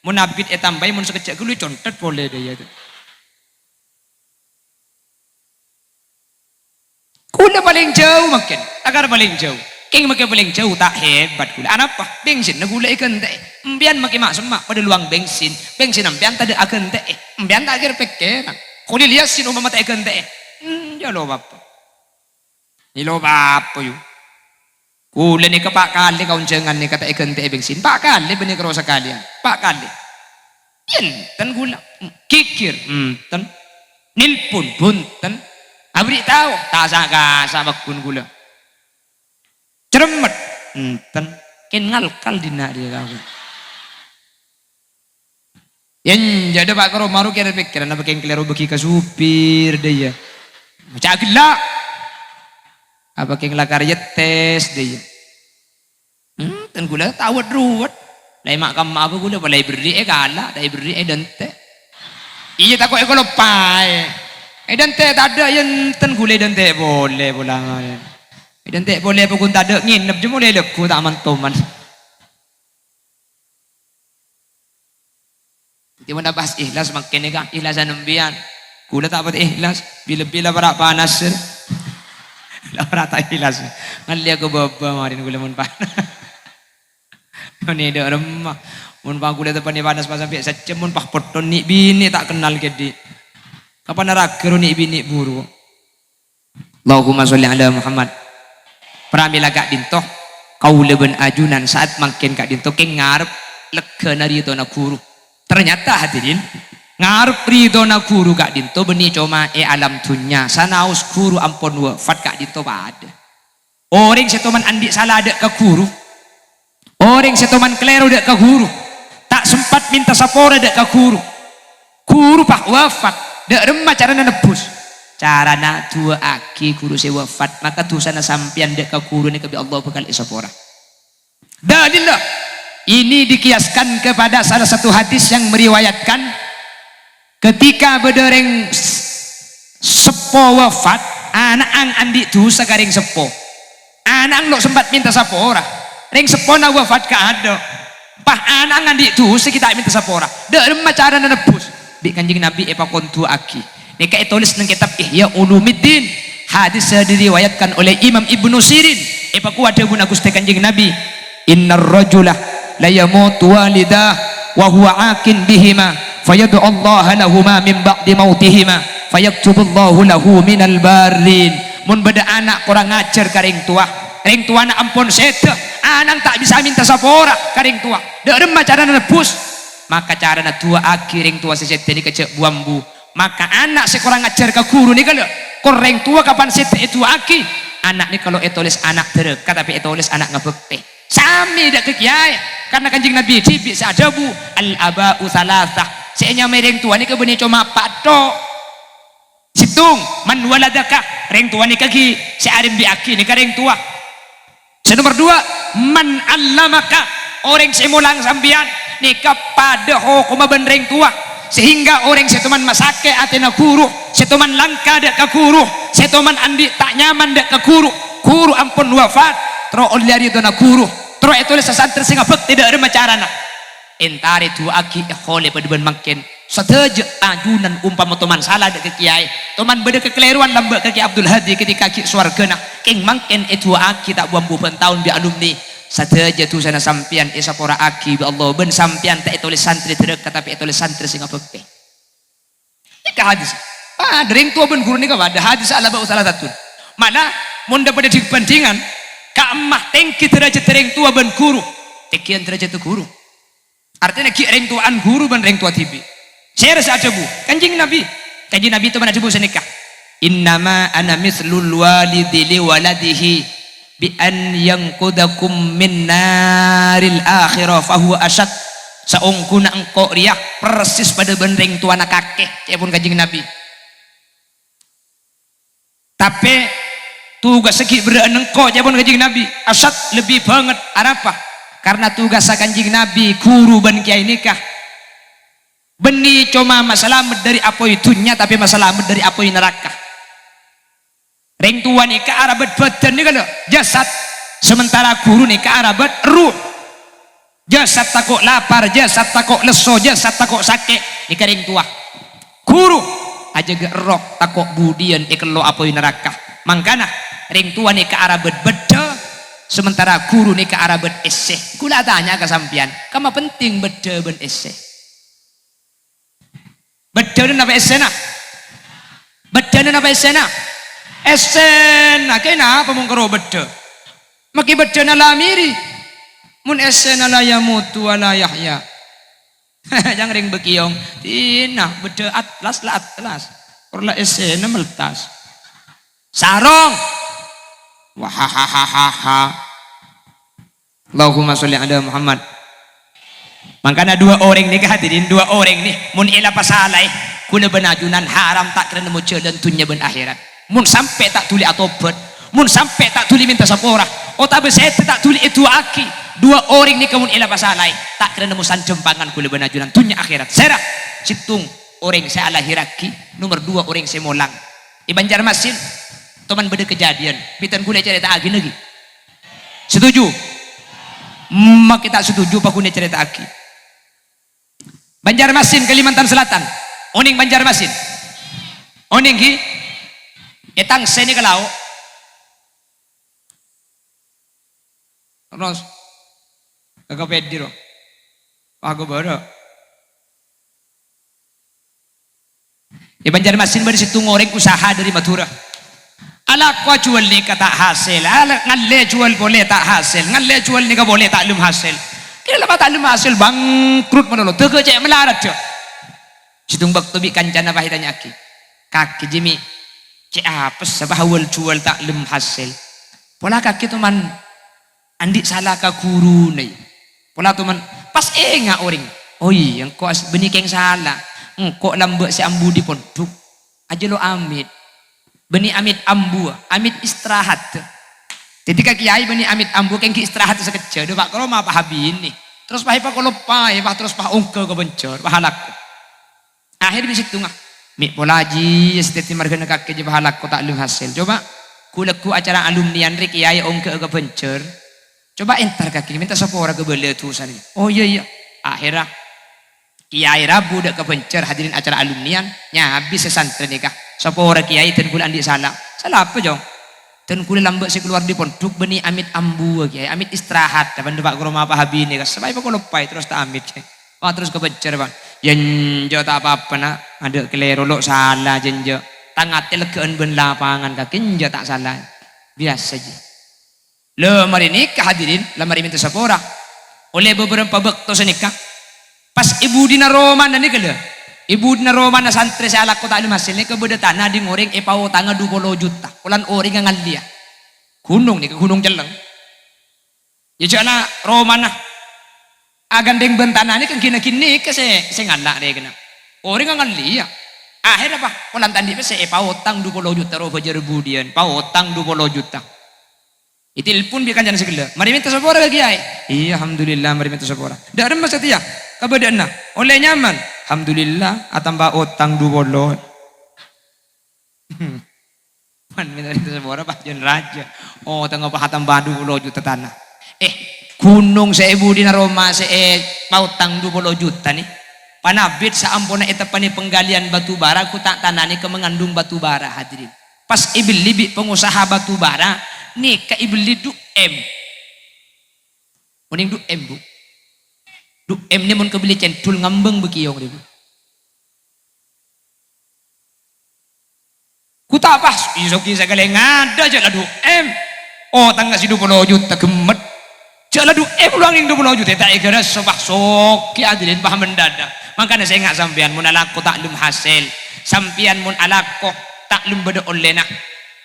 S1: Mun abid tambai mun sekecil gelu contet boleh dah ya. Gula paling jauh makin. Agar paling jauh. Keng makai paling jauh tak hebat gula. Apa? Bensin na gula ikan teh. Mbian makai mak semak pada luang bensin. Bensin ambian tak ada akan teh. Mbian tak kira pikiran. Khalil Yasin umpama tak akan teh. Ya lo bapa. Ni lo bapa yu. Gula ni kepak kali kau jangan ni kata akan teh bensin. Pak kali benih kerosa kalian. Pak kali. Yen gula. Kikir. Ten. Nilpun bunten. Abri tahu. Tak sangka bakun gula. Ceremet enten ken ngalkal dina dia kau yang jadi pak karo maru kira pikiran apa ken keliru bagi ke supir dia macam gelak apa ken lakar yetes dia ten gula tawat ruwet lai mak kam apa gula balai beri kala dai beri dente iya takut kalau pai dente tak ada yang ten gula dente boleh pulang dan tak boleh pun tak ada nginep je boleh leku tak mantoman. Jadi mana bahas ikhlas makin ni kan ikhlasan nembian. Kula tak apa ikhlas bila berak panas. Lah ora tak ikhlas. Ngali aku baba marin kula mun panas. Ni dak remah. Mun pa kula tepan ni panas pas sampai secem mun pah poton ni bini tak kenal ke di. Kapan rager ni bini buru. Allahumma sholli ala Muhammad. Pramila kak dintoh kau leben ajunan saat makin kak dintoh keng ngarep lega nari dona guru ternyata hadirin ngarep ridona guru kak dintoh beni cuma alam dunya sanaus guru ampun wafat kak dintoh pada orang setoman andik salah ada ke guru orang setoman keleru ada ke guru tak sempat minta sapora ada ke guru pak wafat dak remah cara nebus carana dua aki guru saya wafat maka dosa na sampian dek ke guru ni kebi Allah bakal isapora dalillah ini dikiaskan kepada salah satu hadis yang meriwayatkan ketika bedereng sepo wafat anak ang andi dosa karing sepo anak lo sempat minta sapora ring sepo na wafat ka ada pah anak andi dosa kita minta sapora dek remah cara na nebus di kanjing Nabi epa kontu aki ini kayak tulis dalam kitab Ihya Ulumuddin hadis diriwayatkan oleh Imam Ibnu Sirin epaku ada guna Gusti Kanjeng Nabi innar rajula la yamutu walidah wa huwa akin bihima fayad'u Allah lahuma min ba'di mautihima fayaktubullahu lahu minal barin mun beda anak kurang ngajar karing tua na ampun sete anak tak bisa minta sapora karing tua dak remah cara nebus maka cara na tua akiring tua sesete ni kecek buambu maka anak sekurang ngajar ke guru ni kalau koreng tua kapan sete itu aki anak ni kalau etulis anak terdekat tapi etulis anak ngebekte sami dak ke kiai karena kanjeng Nabi tibi sadabu al aba'u thalathah seenya mereng tua ni ke benih cuma pato situng man waladaka reng tua ni kaki searim biaki ni kareng tua nomor dua man allamaka orang semulang sambian ni kepada hokuma benreng tua sehingga orang setuman masake atena guru setuman langka dak ke guru setuman andi tak nyaman dak ke guru ampun wafat tro oliari dona guru tro itu sesantri singa bek tidak ada macarana entare tu aki khole pediban makin seteja ajunan umpama teman salah dak ke kiai teman beda kekeliruan lambak ke Abdul Hadi ketika ki swargana king makin itu aki tak buambu tahun bi alumni sateja tu sana sampian esa pora aki bi Allah ben sampian tak tulis santri terdekat tapi tulis santri singa bek ini hadis dering tua ben guru ni ka ada hadis ala ba salah satu mana mun dapat kepentingan ka amah tengki derajat reng tua ben guru tekian derajat tu guru artinya ki reng tuaan guru ben reng tua tibi saya rasa ada bu kanjeng Nabi itu mana bu senikah innama ana mislul walidi li waladihi bi an yanqudakum min naril akhirah fahuwa asyad saungkuna engkau riak persis pada ben reng tua anak kakek ya pun kanjeng Nabi tapi tugas segi bereneng kok jabon kanjeng Nabi asyad lebih banget apa karena tugas kanjeng Nabi guru ban kiai nikah beni cuma masalah dari apoi dunya tapi masalah dari apoi neraka reng tua nikah arabat badan nikah loh jasad sementara guru nikah arabat ruh jasad takut lapar jasad takut leso jasad takut sakit nikah reng tua guru aja gak roh takut budian ikelo apoi neraka mangkana reng tua nikah arabat beda sementara guru nikah arabat eseh kula tanya ke sampian kama penting beda ben eseh beda dan apa esena beda dan apa esena esena kena apa mengkero beda maki beda na lamiri mun esena la yamutu wala yahya jangan ring bekiong tina beda atlas la atlas orla esena meltas sarong wahahahaha Allahumma sholli ala Muhammad makanya dua orang ni hadirin dua orang ni mun ila pasalai kuna benajunan haram tak kena muncul dan dunia ben akhirat mun sampai tak tuli atobat mun sampai tak tuli minta sapora oh tapi saya tak tuli itu aki dua orang ni kamun ila pasalai tak kena musan jempangan kuna benajunan dunia akhirat serah situng orang saya lahiraki nomor dua orang saya molang di Banjarmasin teman beda kejadian pitan kuna cerita agi lagi setuju mak kita setuju pak kuna cerita agi Banjarmasin Kalimantan Selatan oning Banjarmasin oning ki etang seni kalau terus kagak pediro aku baru di Banjarmasin baru situ ngoreng usaha dari Madura ala kau jual ni tak hasil ala ngalle jual boleh tak hasil ngalle jual ni boleh tak lum hasil kira lama tak lum hasil bangkrut mana lo terkejut melarat je situng bakto bi kancana pahitanya kaki jimi cek apa sebab awal jual tak lum hasil pola kaki tu man andi salah ka guru nih pola tu man pas enggak orang oh iya engkau benih keng salah engkau lambek si ambu di pondok aja lo amit benih amit ambu amit istirahat ketika kiai benih amit ambu keng istirahat sekejap do pak kalau ma pak habin nih terus pak ipa kalau pak terus pak ongkel ke bencor pahalak akhir di situ ngah mi polaji setiap marga kaki je pahalak ko tak lum hasil coba kuleku acara alumni Rik kiai ongkel ke bencor coba entar kaki minta sapora ke bele tu sana oh iya akhirnya kiai rabu dak ke bencor hadirin acara alumnian nya habis sesantren nikah sapora kiai ten kula andi salah apa jong ten kula lambek si keluar di pondok benih amit ambu kiai amit istirahat dapat pak guru apa habi ni kas sampai kok lepai terus tak amit oh terus ke bencor bang jenjo tak apa-apa nak ada kelero lo salah jenjo tangat legeun ben lapangan kaki jenjo tak salah biasa je le mari nikah hadirin le mari minta sapora oleh beberapa bekto senikah pas ibu dina Roma dan nikah le ibu dina Roma na santri saya alak kota hasil ni kebeda tanah di ngoreng epau tangga 20 juta ulan orang ngan dia gunung nih ke gunung jeleng Ya jala romana agandeng bentana ni kan kini ke se ngalak deh kena. Orang ngan liya. Akhir apa? Kolam tandi se pautang 20 juta ro fajar budian. Pautang 20 juta. Itil pun bikan jangan segala. Mari minta sepora ke kiai. Iya alhamdulillah mari minta sepora. Dak remas setia. Kabadana. Oleh nyaman. Alhamdulillah atamba utang 20. Man minta sepora Pak Jan Raja. Oh tengah pahatan badu 20 juta tanah. Gunung Seebu di Roma pautang 20 juta nih. Panabit sa ampona etapani penggalian batu bara ku tak tanani ke mengandung batu bara hadirin. Pas ibil libi pengusaha batu bara nih ka ibil du M. Mending du M bu. Du M ni mun kebeli centul ngambeng bekiyong dia bu. Ku tak pas isoki sagale ngada aja lah du M. Oh tangga si 20 juta gemet. Jala du luangin 20 juta tak kira sobah sok hadirin paham mendadak. Makanya saya ingat sampean mun alako taklum hasil. Sampean mun alako taklum beda oleh nak.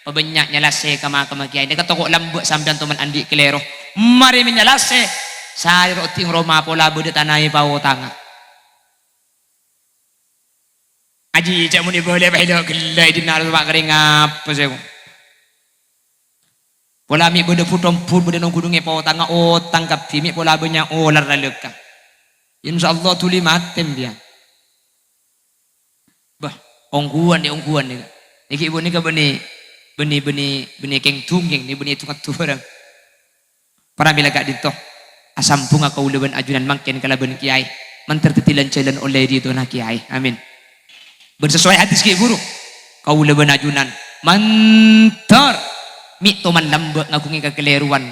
S1: Pabanyak nyalase kama kiai. Dia toko lambuk sampean teman andi kelero. Mari menyalase. Saya roting Roma pola beda tanai bawa tanga. Aji cak mun boleh bahilo gelai dinar pak kering apa saya. Pola mi beda putong pun beda nong kudunge bawa tanga tangkap timi pola banyak olar laleka. Insyaallah tuli matem dia. Bah, ongguan dia. Iki ibu ni ke beni keng tunggeng ni beni tungat turang. Para bila gak ditoh asampung aku uleban ajunan mangken kala ben kiai. Mentertetilan jalan oleh di itu nak kiai. Amin. Bersesuai hadis ki guru. Kau uleban ajunan mantar mi toman lambek ngagungi kekeliruan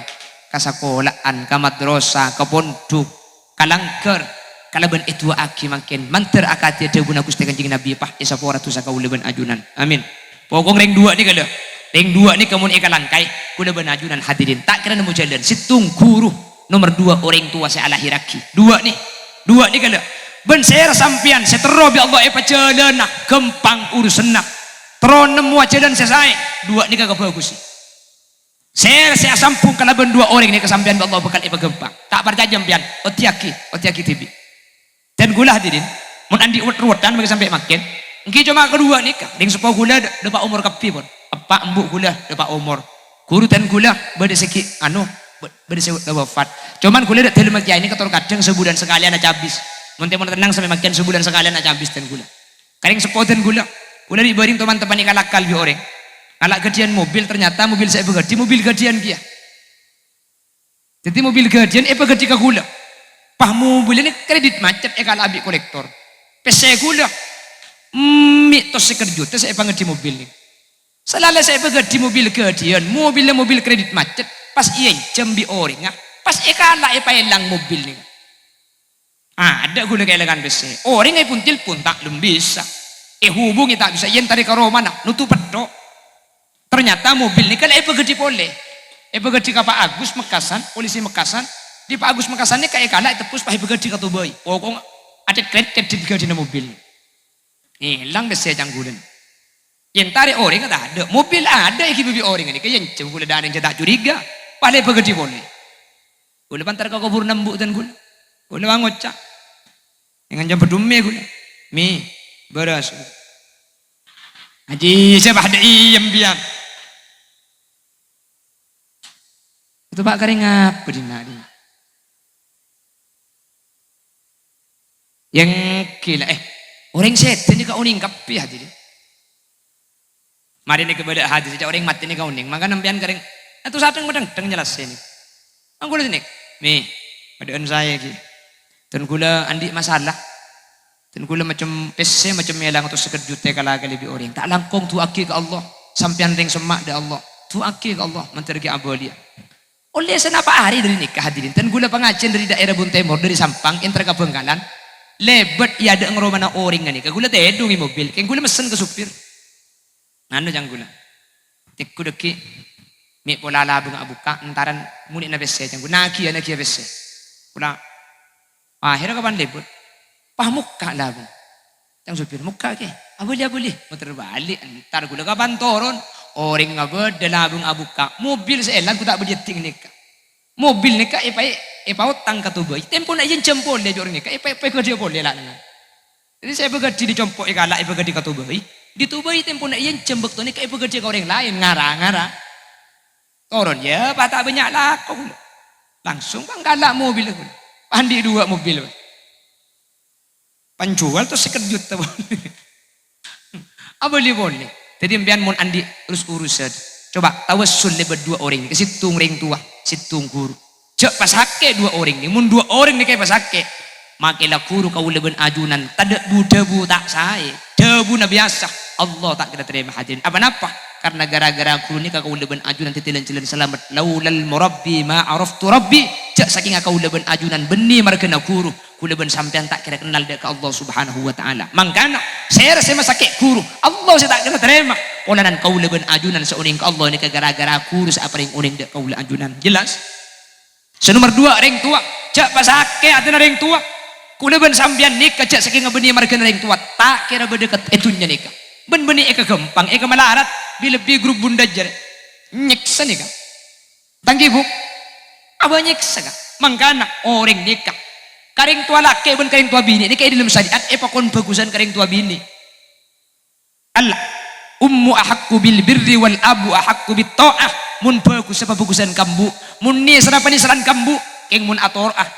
S1: kasakolaan kamadrosa kaponduk kalangker kalaban itu aki makin manter akati ada guna Gusti Kanjeng Nabi pah isapora tu saka uleban ajunan. Amin. Pokong ring 2 ni kada. Ring 2 ni kamun ikalangkai uleban ajunan hadirin. Tak kira nemu jalan situng guru nomor 2 orang tua saya alahiraki. 2 ni kada. Ben saya sampian setero bi Allah jalan nak gempang urusan nak. Tron nemu jalan selesai. 2 ni kagak bagus. Saya sampung kalaban 2 orang ni kesampian bi Allah bekal gempang. Tak berjajam pian. Otiaki tibi. Dan gula hadirin, mun andi ruwetan bagi sampai makin. Engki cuma kedua nikah, ding sepo gula depak umur kepi pun. Apa embuk gula depak umur. Guru dan gula bade seki bade sewet wafat. Cuman gula dak telu makiai ini ketor kadang sebulan sekalian aja habis. Mun tenang sampai makin sebulan sekalian aja habis dan gula. Karing sepo dan gula. Gula dibaring teman-teman kalakal bi orang. Alak gajian mobil ternyata mobil saya begerti mobil gajian dia. Jadi mobil gajian begerti ke gula. Pahmu boleh ni kredit macet kalau abik kolektor. Pesai gula. Mitos sekerjut saya pengerti mobil ni. Selalu saya pengerti mobil gajian. Mobil kredit macet. Pas iya jambi orang. Pas kalah hilang mobil ni. Ada gula kehilangan pesai. Orang yang pun telepon tak belum bisa. Hubungi tak bisa. Yang tadi ke Roma nak nutup pedok. Ternyata mobil ni kan pengerti boleh. Pengerti ke Pak Agus Mekasan, polisi Mekasan. Di Pak Agus Mekasan ni kayak kalah tepus pakai bekerja kata boy. Pokok ada kredit di mobil. Hilang besar janggulan. Yang tarik orang tak ada. Mobil ada yang bibi orang ni. Kayak yang gula dan yang tak curiga. Paling bekerja boleh. Gula pantar kau kubur nembuk dan gula. Gula ngocak. Dengan jam berdumi gula. Mi beras. Haji siapa ada iem biang. Itu Pak Karing apa di nadi? Yang gila orang setan ni kau uning kapi hati dia. Mari ni kepada hati saja orang mati ni kau uning. Maka nampian kering. Itu satu yang bedang jelas ni. Angku ni mi padaan saya ki. Dan gula andi masalah. Dan gula macam pese macam melang atau sekedjut kalau lebih orang. Tak langkong tu aki ke Allah. Sampian ring semak de Allah. Tu aki ke Allah mentergi abalia. Oleh senapa hari dari nikah hadirin. Dan gula pengajian dari daerah Buntemor dari Sampang entar ke Bengkalan. Lebet ya ada ngeromana orang ni. Kagula tedungi mobil. Keng gula mesen ke supir. Nano jang gula. Tikku deki. Mi pola labung abuka. Entaran munik na bese. Jang gula naki ya bese. Gula. Akhirnya kapan lebet. Pah muka labung. Jang supir muka ke. Boleh. Muter balik. Entar gula kapan turun. Orang ngabed labung abuka. Mobil seelan ku tak berjeting nikah. Mobil ni ka ipa utang ka tuboy. Tempo na yen jempol dia jorang ni ka ipa kerja boleh lah. Jadi saya bekerja di compok ikala ipa kerja ka tuboy. Di tuboy tempo na yen jembek tu ni ka ipa kerja ka orang lain ngara. Turun ya, patah banyak lah kau. Langsung panggalak mobil tu. Pandi 2 mobil. Penjual tu sekejut tu. Apa boleh. Jadi mbian mun andi urus-urusan. Coba tawassul le berdua orang ni, situng ring tua, situng guru. Cek pasake 2 orang ni, mun 2 orang ni kayak pasake. Makilah guru kau leben ajunan, tada debu tak sae. Debu na biasa. Allah tak kita terima hadirin. Apa napa? Karena gara-gara guru ni kau leben ajunan titilan-tilan selamat. Laulal murabbi ma araftu rabbi. Cek saking kau leben ajunan benih markena guru. Ku leben sampean tak kira kenal dek Allah Subhanahu wa taala. Mangkana saya rasa masake guru. Allah saya tak kira terima. Olanan kau leben ajunan seuning ke Allah ni ke gara-gara guru apa ring uning dek kau ajunan. Jelas? Senomor 2 ring tua. Cek pasake atena ring tua. Ku leben sampean nikah cek saking benih markena ring tua. Tak kira berdekat etunya nikah. Ben-benih eka gempang, eka malarat. Bila bi grup bunda jere. Nyeksa nikah. Tanggi bu. Apa nyeksa ka? Mangkana orang nikah. Karing tua laki ben karing tua bini. Ini kayak dalam syariat kon bagusan karing tua bini. Allah. Ummu ahakku bil birri wal abu ahakku bit ta'ah. Mun bagus apa bagusan kambu. Mun ni serapan ni seran kambu. Keng mun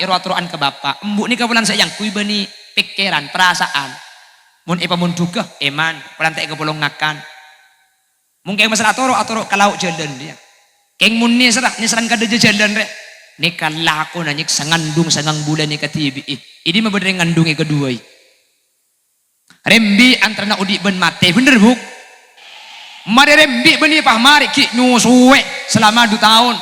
S1: iro aturan ke bapak. Embu ni kabulan sayang kui bani pikiran, perasaan. Mun mun duga eman, pelantai ke bolong ngakan. Mungkin masalah atoro kalau jalan dia. Keng mun ni seran kada jalan re. Ni kalako na nyik sangandung sangang bulan ni katibi. Ini mah bener ngandungi kedua. Rembi antara na udi ben mate bener buk. Mari rembi beni pah mari ki nyusuwe selama 2 tahun.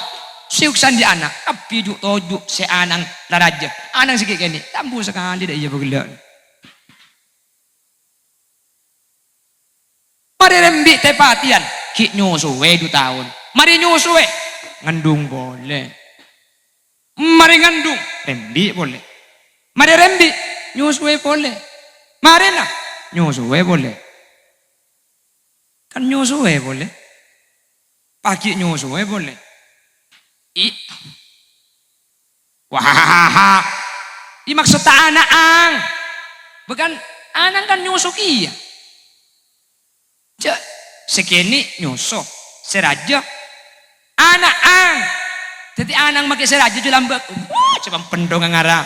S1: Siuksan di anak, api juk tojuk se anang laraja. Anang sikit kene, tambu sekali dah iya bergelak. Mari rembi tepatian ki nyusuwe 2 tahun. Mari nyusuwe ngandung boleh. Mari ngandung rembi boleh. Mari rembi nyusuwe boleh. Mari na nyusuwe boleh. Kan nyusuwe boleh. Pagi nyusuwe boleh. Wah, ini maksud anak ang. Bukan anak kan nyusuki ya. Cek sekini nyusuh seraja anak ang. Jadi anak makai seraja ju lambak. Coba pendong ngara.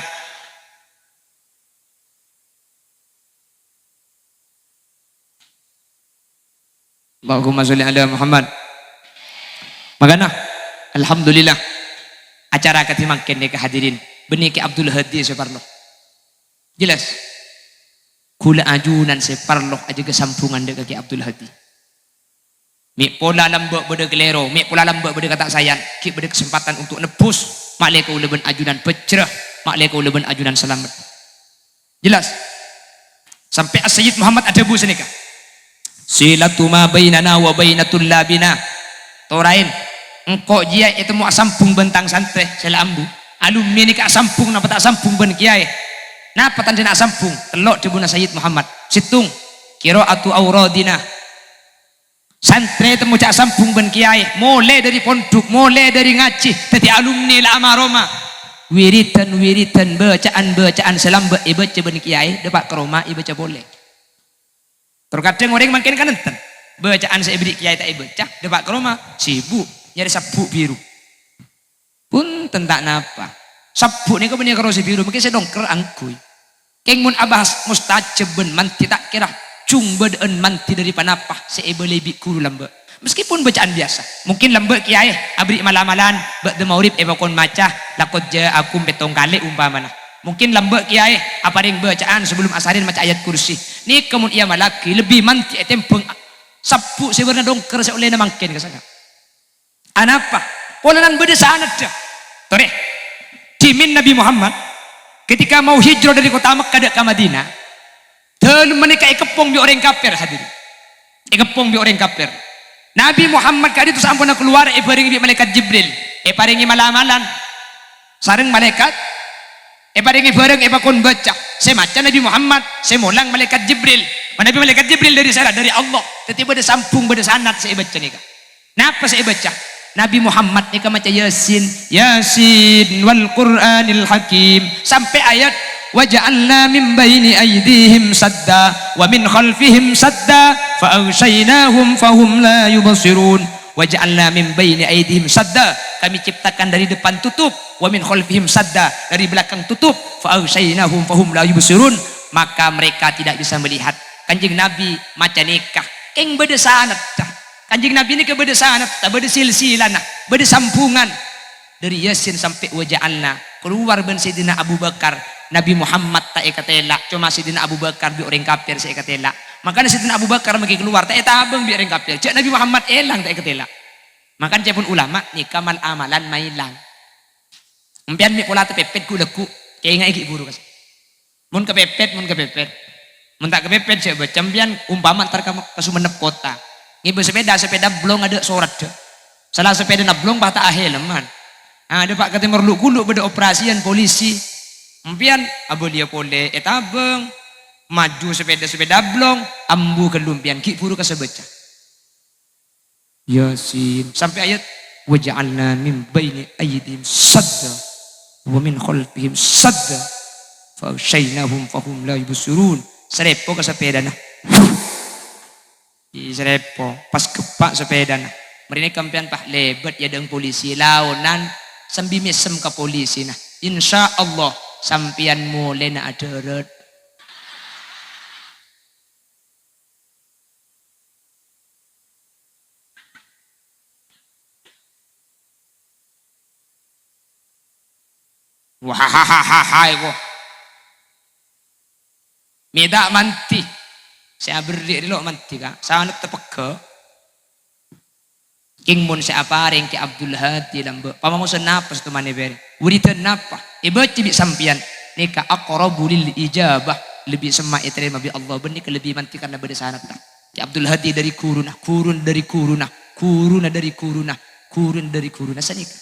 S1: Allahumma sholli ala Muhammad. Magana. Alhamdulillah. Acara katimakin ni kehadirin. Benih ke Abdul Hadi separloh. Jelas. Kula ajunan separloh aja kesampungan dek ke Abdul Hadi. Mik pola lambak beda kelero, mik pola lambak beda kata sayang, ki beda kesempatan untuk nebus, mak lekau leben ajunan pecerah, mak lekau leben ajunan selamat. Jelas? Sampai As-Sayyid Muhammad ada bu senika. Silatu ma bainana wa bainatul labina. Torain, engkau jia itu mau sampung bentang santri selambu. Alumni ni ka sampung napa tak sampung ben kiai. Napa tanda nak sampung? Telok debuna Sayyid Muhammad. Situng qiraatu auradina. Santri temu cak sampung ben kiai, mulai dari pondok, mulai dari ngaji, tadi alumni lama Roma. Wiritan bacaan selamba ibaca ben kiai, dapat ke Roma ibaca boleh. Terkadang orang makin kan enten. Bacaan saya beri kiai tak ibaca, dapat ke Roma sibuk nyari sabuk biru. Pun tentang apa? Sabuk ni kau punya kerosi biru, mungkin saya dongker angkui. Keng mun abahas mustajab ben manti tak kira. Cung bedaan manti dari panapah seebe lebih kuru lambak. Meskipun bacaan biasa. Mungkin lambak kiai abri malam-malam bak de maurib ebakon maca lakot ja akum betong kali umpamana. Mungkin lambak kiai apa ring bacaan sebelum asarin maca ayat kursi. Ni kemun ia malaki lebih manti etempeng sapu sebenarnya dongker seoleh na mangken kasana. Anapa? Polanan beda sanad dah. Tore. Dimin Nabi Muhammad ketika mau hijrah dari kota Makkah ke Madinah. Dan mereka ikepong bi orang kafir hadirin. Ikepong bi orang kafir. Nabi Muhammad kali itu sampun keluar paringi bi malaikat Jibril. Paringi malam-malam. Sareng malaikat paringi bareng kon baca. Saya maca Nabi Muhammad, saya mulang malaikat Jibril. Nabi malaikat Jibril dari sana dari Allah. Tiba-tiba ada sampung pada sanad saya baca nika. Napa saya baca? Nabi Muhammad nika maca Yasin, Yasin wal Qur'anil Hakim sampai ayat waja'alna min baini aydihim sadda wa min khalfihim sadda fa aghshaynahum fahum la yubsirun. Waja'alna min baini aydihim sadda, kami ciptakan dari depan tutup, wa min khalfihim sadda, dari belakang tutup, fa aghshaynahum fahum la yubsirun, maka mereka tidak bisa melihat. Kanjeng Nabi maca nikah keng beda sanad tah. Kanjeng Nabi ini ke beda sanad tah, beda silsilana, beda sampungan dari Yasin sampai waja'alna. Keluar ben Sayyidina Abu Bakar, Nabi Muhammad tak ekatela, cuma Sayyidina Abu Bakar bi orang kafir saya ekatela. Makanya Sayyidina Abu Bakar magi keluar tak etabeng bi orang kafir. Cak Nabi Muhammad elang tak ekatela. Makan cepun ulama ni kamal amalan mailang. Empian mi pola tepepet ku leku, kaya ngai ki buru kas. Mun kepepet, mun kepepet. Mun tak kepepet saya baca empian umpama antar ka Sumenep kota. Ngibe sepeda blong ada sorat. Salah sepeda na blong bata aheleman. Ada Pak kata merluk kuluk pada operasian polisi. Empian abolia pole etabeng maju sepeda blong ambu kelumpian ki buru kas baca. Yasin sampai ayat waja'alna min baini aydihim sadda wa min khalfihim sadda fa aghshaynahum fahum la yubsirun. Serepo ke sepeda nah. Serepo pas kepak sepeda nah. Mrene kampian pak lebet ya deng polisi launan sambil mesem ke polisi nah. Insyaallah sampian mulai na aderet. Wahahaha ko. Meda manti. Saya berdiri lo manti ka. Sangat tepeke. King mun saya apareng ke Abdul Hadi lambe. Pamamu senapas tu mane beri. Wuritan napa? Iba cibik sampian. Nika aqrabu lil ijabah. Lebih semak terima bi Allah benih lebih manti karena beda sanad tak. Ki Abdul Hadi dari kuruna, kurun dari kuruna, kuruna dari kuruna, kurun dari kuruna sanika.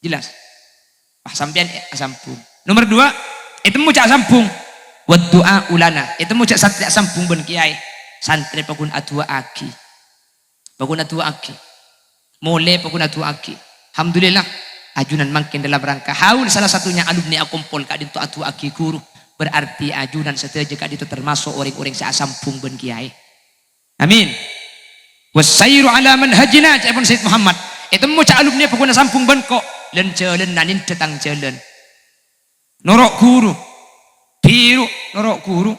S1: Jelas? Sampian sampung. Nomor 2, itu mu cak sampung. Wa du'a ulana. Itu mu cak santri sampung ben kiai. Santri pakun atua aki. Pakun atua aki. Mole pakun atua aki. Alhamdulillah ajunan makin dalam rangka haul salah satunya alumni akumpul kak dintu atua aki guru. Berarti ajunan setelah kak itu termasuk orang-orang sa sampung ben kiai. Amin. Wasairu ala manhajina cak pun Sayyid Muhammad. Itu mu cak alumni pakun sampung ben kok. Len jalan nanin tetang jalan norok guru biru norok guru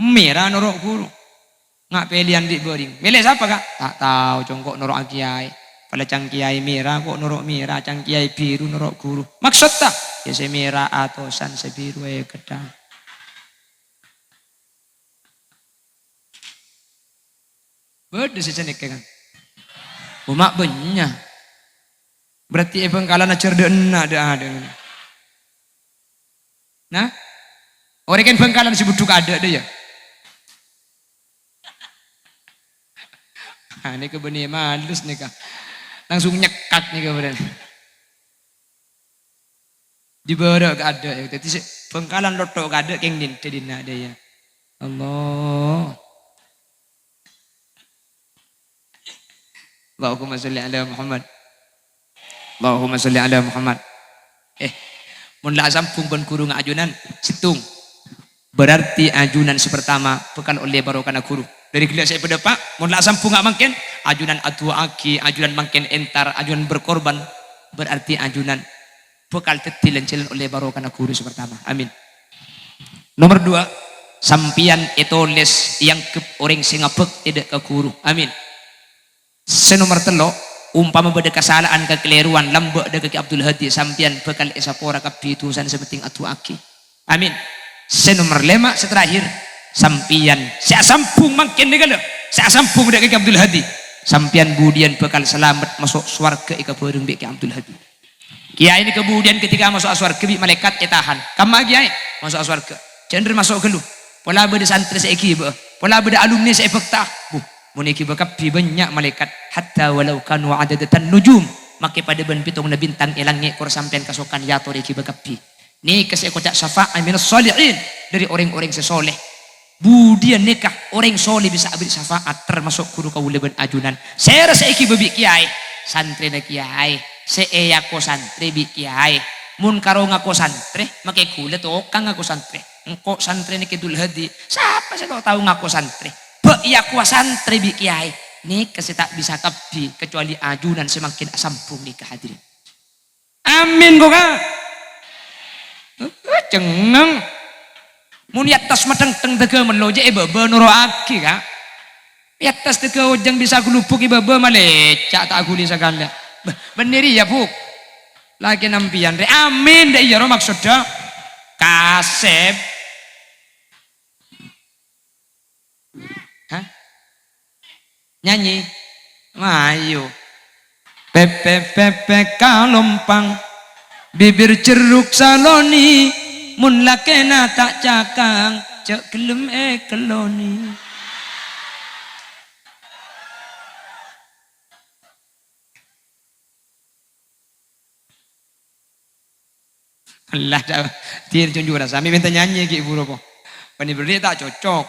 S1: merah norok guru ngak pilihan di boring milih siapa kak tak tahu congkok norok kiai pada cang kiai merah kok norok merah cang kiai biru norok guru maksud tak ya saya merah atau san sebiru ya gedang beda sih cenek kan umak banyak. Berarti pengkalan cerdas ada. Nah, orang kan pengkalan si buduk ada deh ya. Nah, ini kebenih malus nih kak, langsung nyekat nih kebenih. Di bawah ada ya. Jadi pengkalan lotok ada yang dina ada ya. Allah. Allahumma sholli ala Muhammad. Allahumma sholli ala Muhammad. Mun la sampung ben guru ngajunan situng. Berarti ajunan sepertama bekal oleh barokana guru. Dari gila saya pada Pak, mun la sampung ngak mangken ajunan atua aki, ajunan mangken entar, ajunan berkorban. Berarti ajunan bekal tetilan jalan oleh barokana guru sepertama. Amin. Nomor 2, sampian etoles yang ke orang singapek tidak ke guru. Amin. Senomor 3 umpama beda kesalahan kekeliruan lambak daga ki Abdul Hadi sampian bekal esapora kapitusan sepenting atu aki. Amin. Senomor 5 seterakhir sampian saya sampung makin negala saya sampung daga ki Abdul Hadi sampian budian bekal selamat masuk swarga ika bareng ki Abdul Hadi. Kiai ini kemudian ketika masuk swarga bi malaikat tahan. Kamma kiai masuk swarga. Cenderung masuk gelu. Pola beda santri saiki be. Pola beda alumni saya fakta. Muniki bakapi banyak malaikat hatta walau kanu adadatan nujum make pada ben pitong na bintang ilang ngekor sampean kasokan yato riki bakapi ni kasi kocak syafa'a minas sholihin dari orang-orang sesoleh budian nikah orang soleh bisa abdi syafaat termasuk kudu kawula ben ajunan saya rasa iki bebi kiai santri na kiai seeya ko santri bi kiai mun karo ngako santri make kulit okang ngako santri engko santri ni kidul hadi siapa sih kau tahu ngako santri be iya ku santri bi kiai nih kasi tak bisa kapi kecuali ajunan semakin sampung nih kehadirin amin kok kak cengeng mun yatas mateng teng tege meloje bebe nuro aki kak yatas tege ujang bisa gulupuk bebe malecak tak guli segala beneri ya buk lagi nampian re amin deh iya maksudnya kasep hah nyanyi ayo pepe pepe kalompang bibir ceruk saloni mun lakena tak cakang cek gelem keloni Allah dah tir junjung rasa kami minta nyanyi ki ibu ropo pani beri tak cocok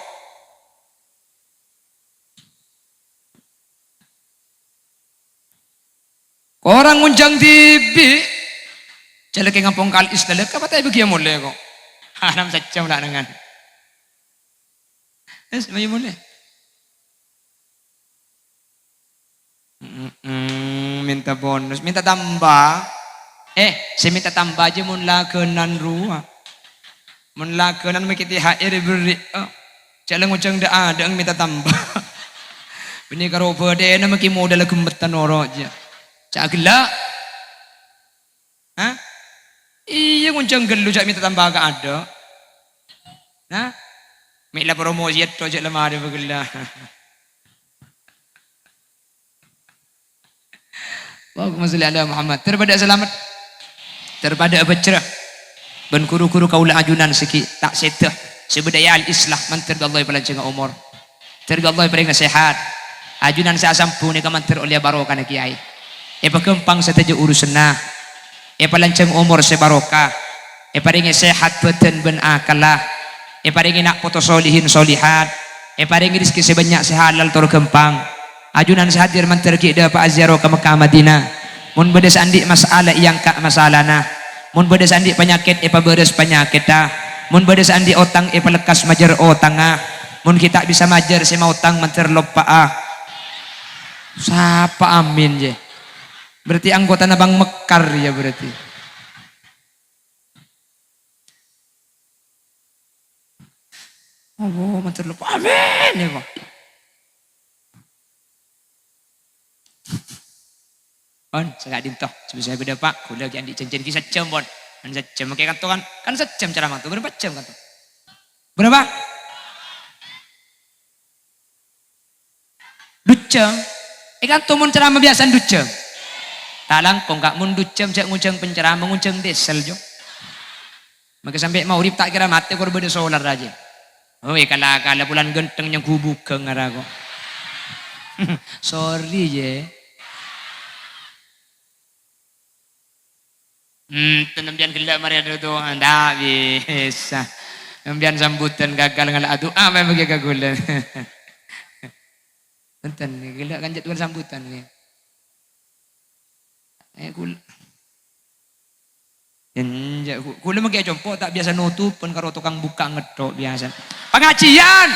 S1: orang unjang tibi jelek ngampung kal istelek apa tay begitu mulai kok hanam secam lah dengan semuanya mulai minta bonus minta tambah saya minta tambah aja mun lakenan ruah mun lakenan mekiti hair beri jalan ngucang dah ada minta tambah ini karo bade na maki modal gembetan oro aja cak gelak hah iya ngucang gelu cak minta tambah gak ada nah mikla promosi itu cak lemah ada begelah Allahumma sholli ala Muhammad terpada selamat terpada bercerah ben kuru-kuru kaula ajunan seki tak setah sebudaya al-islah mantir Allah pelanceng umur terga Allah paling nasihat ajunan saya sampuni ka mantir oleh barokah na kiai pagempang sa tajo urusna palanceng umur se barokah paringi sehat beten ben akalah paringi nak poto solihin solihat paringi rezeki sebanyak sehalal tur gempang ajunan sehadir mantir ki da pa azaro ka Mekah Madinah mun bedes andi masalah yang kak masalahna mun bedes andi penyakit beres penyakit dah mun bedes andi otang lekas majer otang mun kita bisa majer si utang mantir lupa siapa amin je berarti anggota nabang mekar ya berarti oh mantir lupa amin ya kok on saya dintoh sebisa beda pak kula jangan dicencen kisah jam bon kan sejam oke kan sejam cara mantu berapa jam kan berapa 2 jam kan tumun ceramah biasa 2 jam talang kok gak mun 2 jam cek nguncang penceramah nguncang desel jo maka sampai mau urip tak kira mati kor beda solar aja oh kala bulan genteng yang gubuk ke ngarago sorry je tenambian gelak mari ada tu anda bisa tenambian sambutan gagal ngalak adu apa yang bagi gagulan enten gelak kan jadwal sambutan ni kula magi jompo tak biasa nutup pun karo tukang buka ngedok biasa pengajian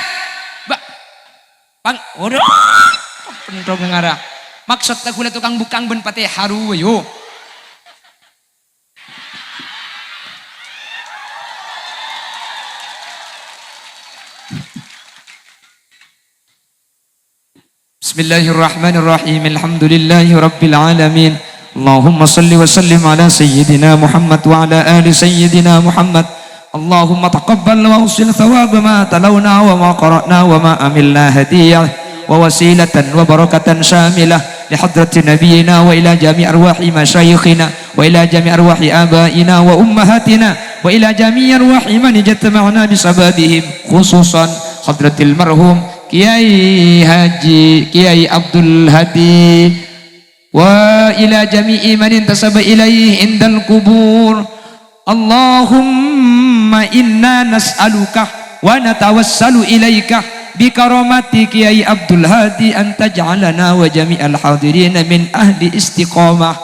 S1: waduh pentok ngarah maksud tak kula tukang bukang ben pate haru yo Bismillahirrahmanirrahim. Alhamdulillahi rabbil alamin. Allahumma salli wa sallim ala sayyidina Muhammad wa ala ali sayyidina Muhammad. Allahumma taqabbal wa usil thawab ma talawna wa ma qara'na wa ma amilna hadiyah wa wasilatan wa barakatan syamilah li hadrati nabiyyina wa ila jami' arwahi masyayikhina wa ila jami' arwahi abaina wa ummahatina wa ila jami' arwahi man ijtama'na bi sababihim khususan hadratil marhum Kiai Haji Kiai Abdul Hadi wa ila jami'i man intasaba ilaihi indal kubur Allahumma inna nas'aluka wa natawassalu ilaika بكرامة كياي عبد الهادي أن تجعلنا وجميع الحاضرين من أهل استقامة.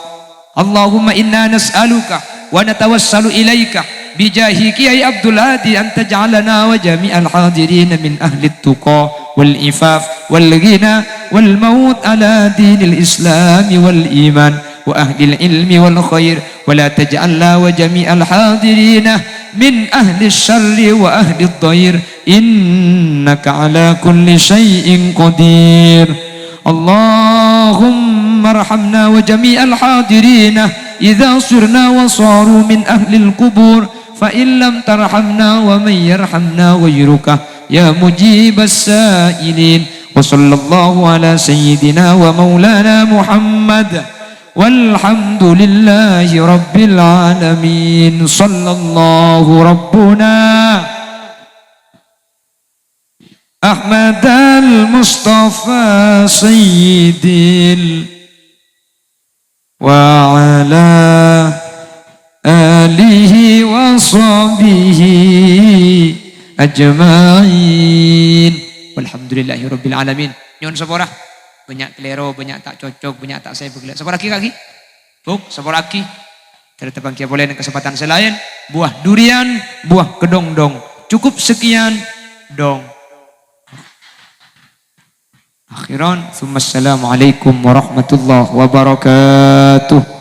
S1: اللهم إنا نسألك ونتوسل إليك بجاه كياي عبد الهادي أن تجعلنا وجميع الحاضرين من أهل التقى والإفاف والغنى والموت على دين الإسلام والإيمان وأهل العلم والخير، ولا تجعلنا وجميع الحاضرين من أهل الشر وأهل الضير، إنك على كل شيء قدير. اللهم ارحمنا وجميع الحاضرين إذا صرنا وصاروا من أهل القبور، فإن لم ترحمنا ومن يرحمنا غيرك يا مجيب السائلين. وصلى الله على سيدنا ومولانا محمد والحمد لله رب العالمين. صلى الله ربنا أحمد المصطفى سيد وعلى آله وصحبه أجمعين والحمد لله رب العالمين. Nyon sepora banyak kelero, banyak tak cocok, banyak tak saya begelak. Sepora kaki buk, sepora kaki tertebang kia boleh kesempatan selain buah durian, buah kedong-dong. Cukup sekian dong. Akhiran, assalamualaikum warahmatullahi wabarakatuh.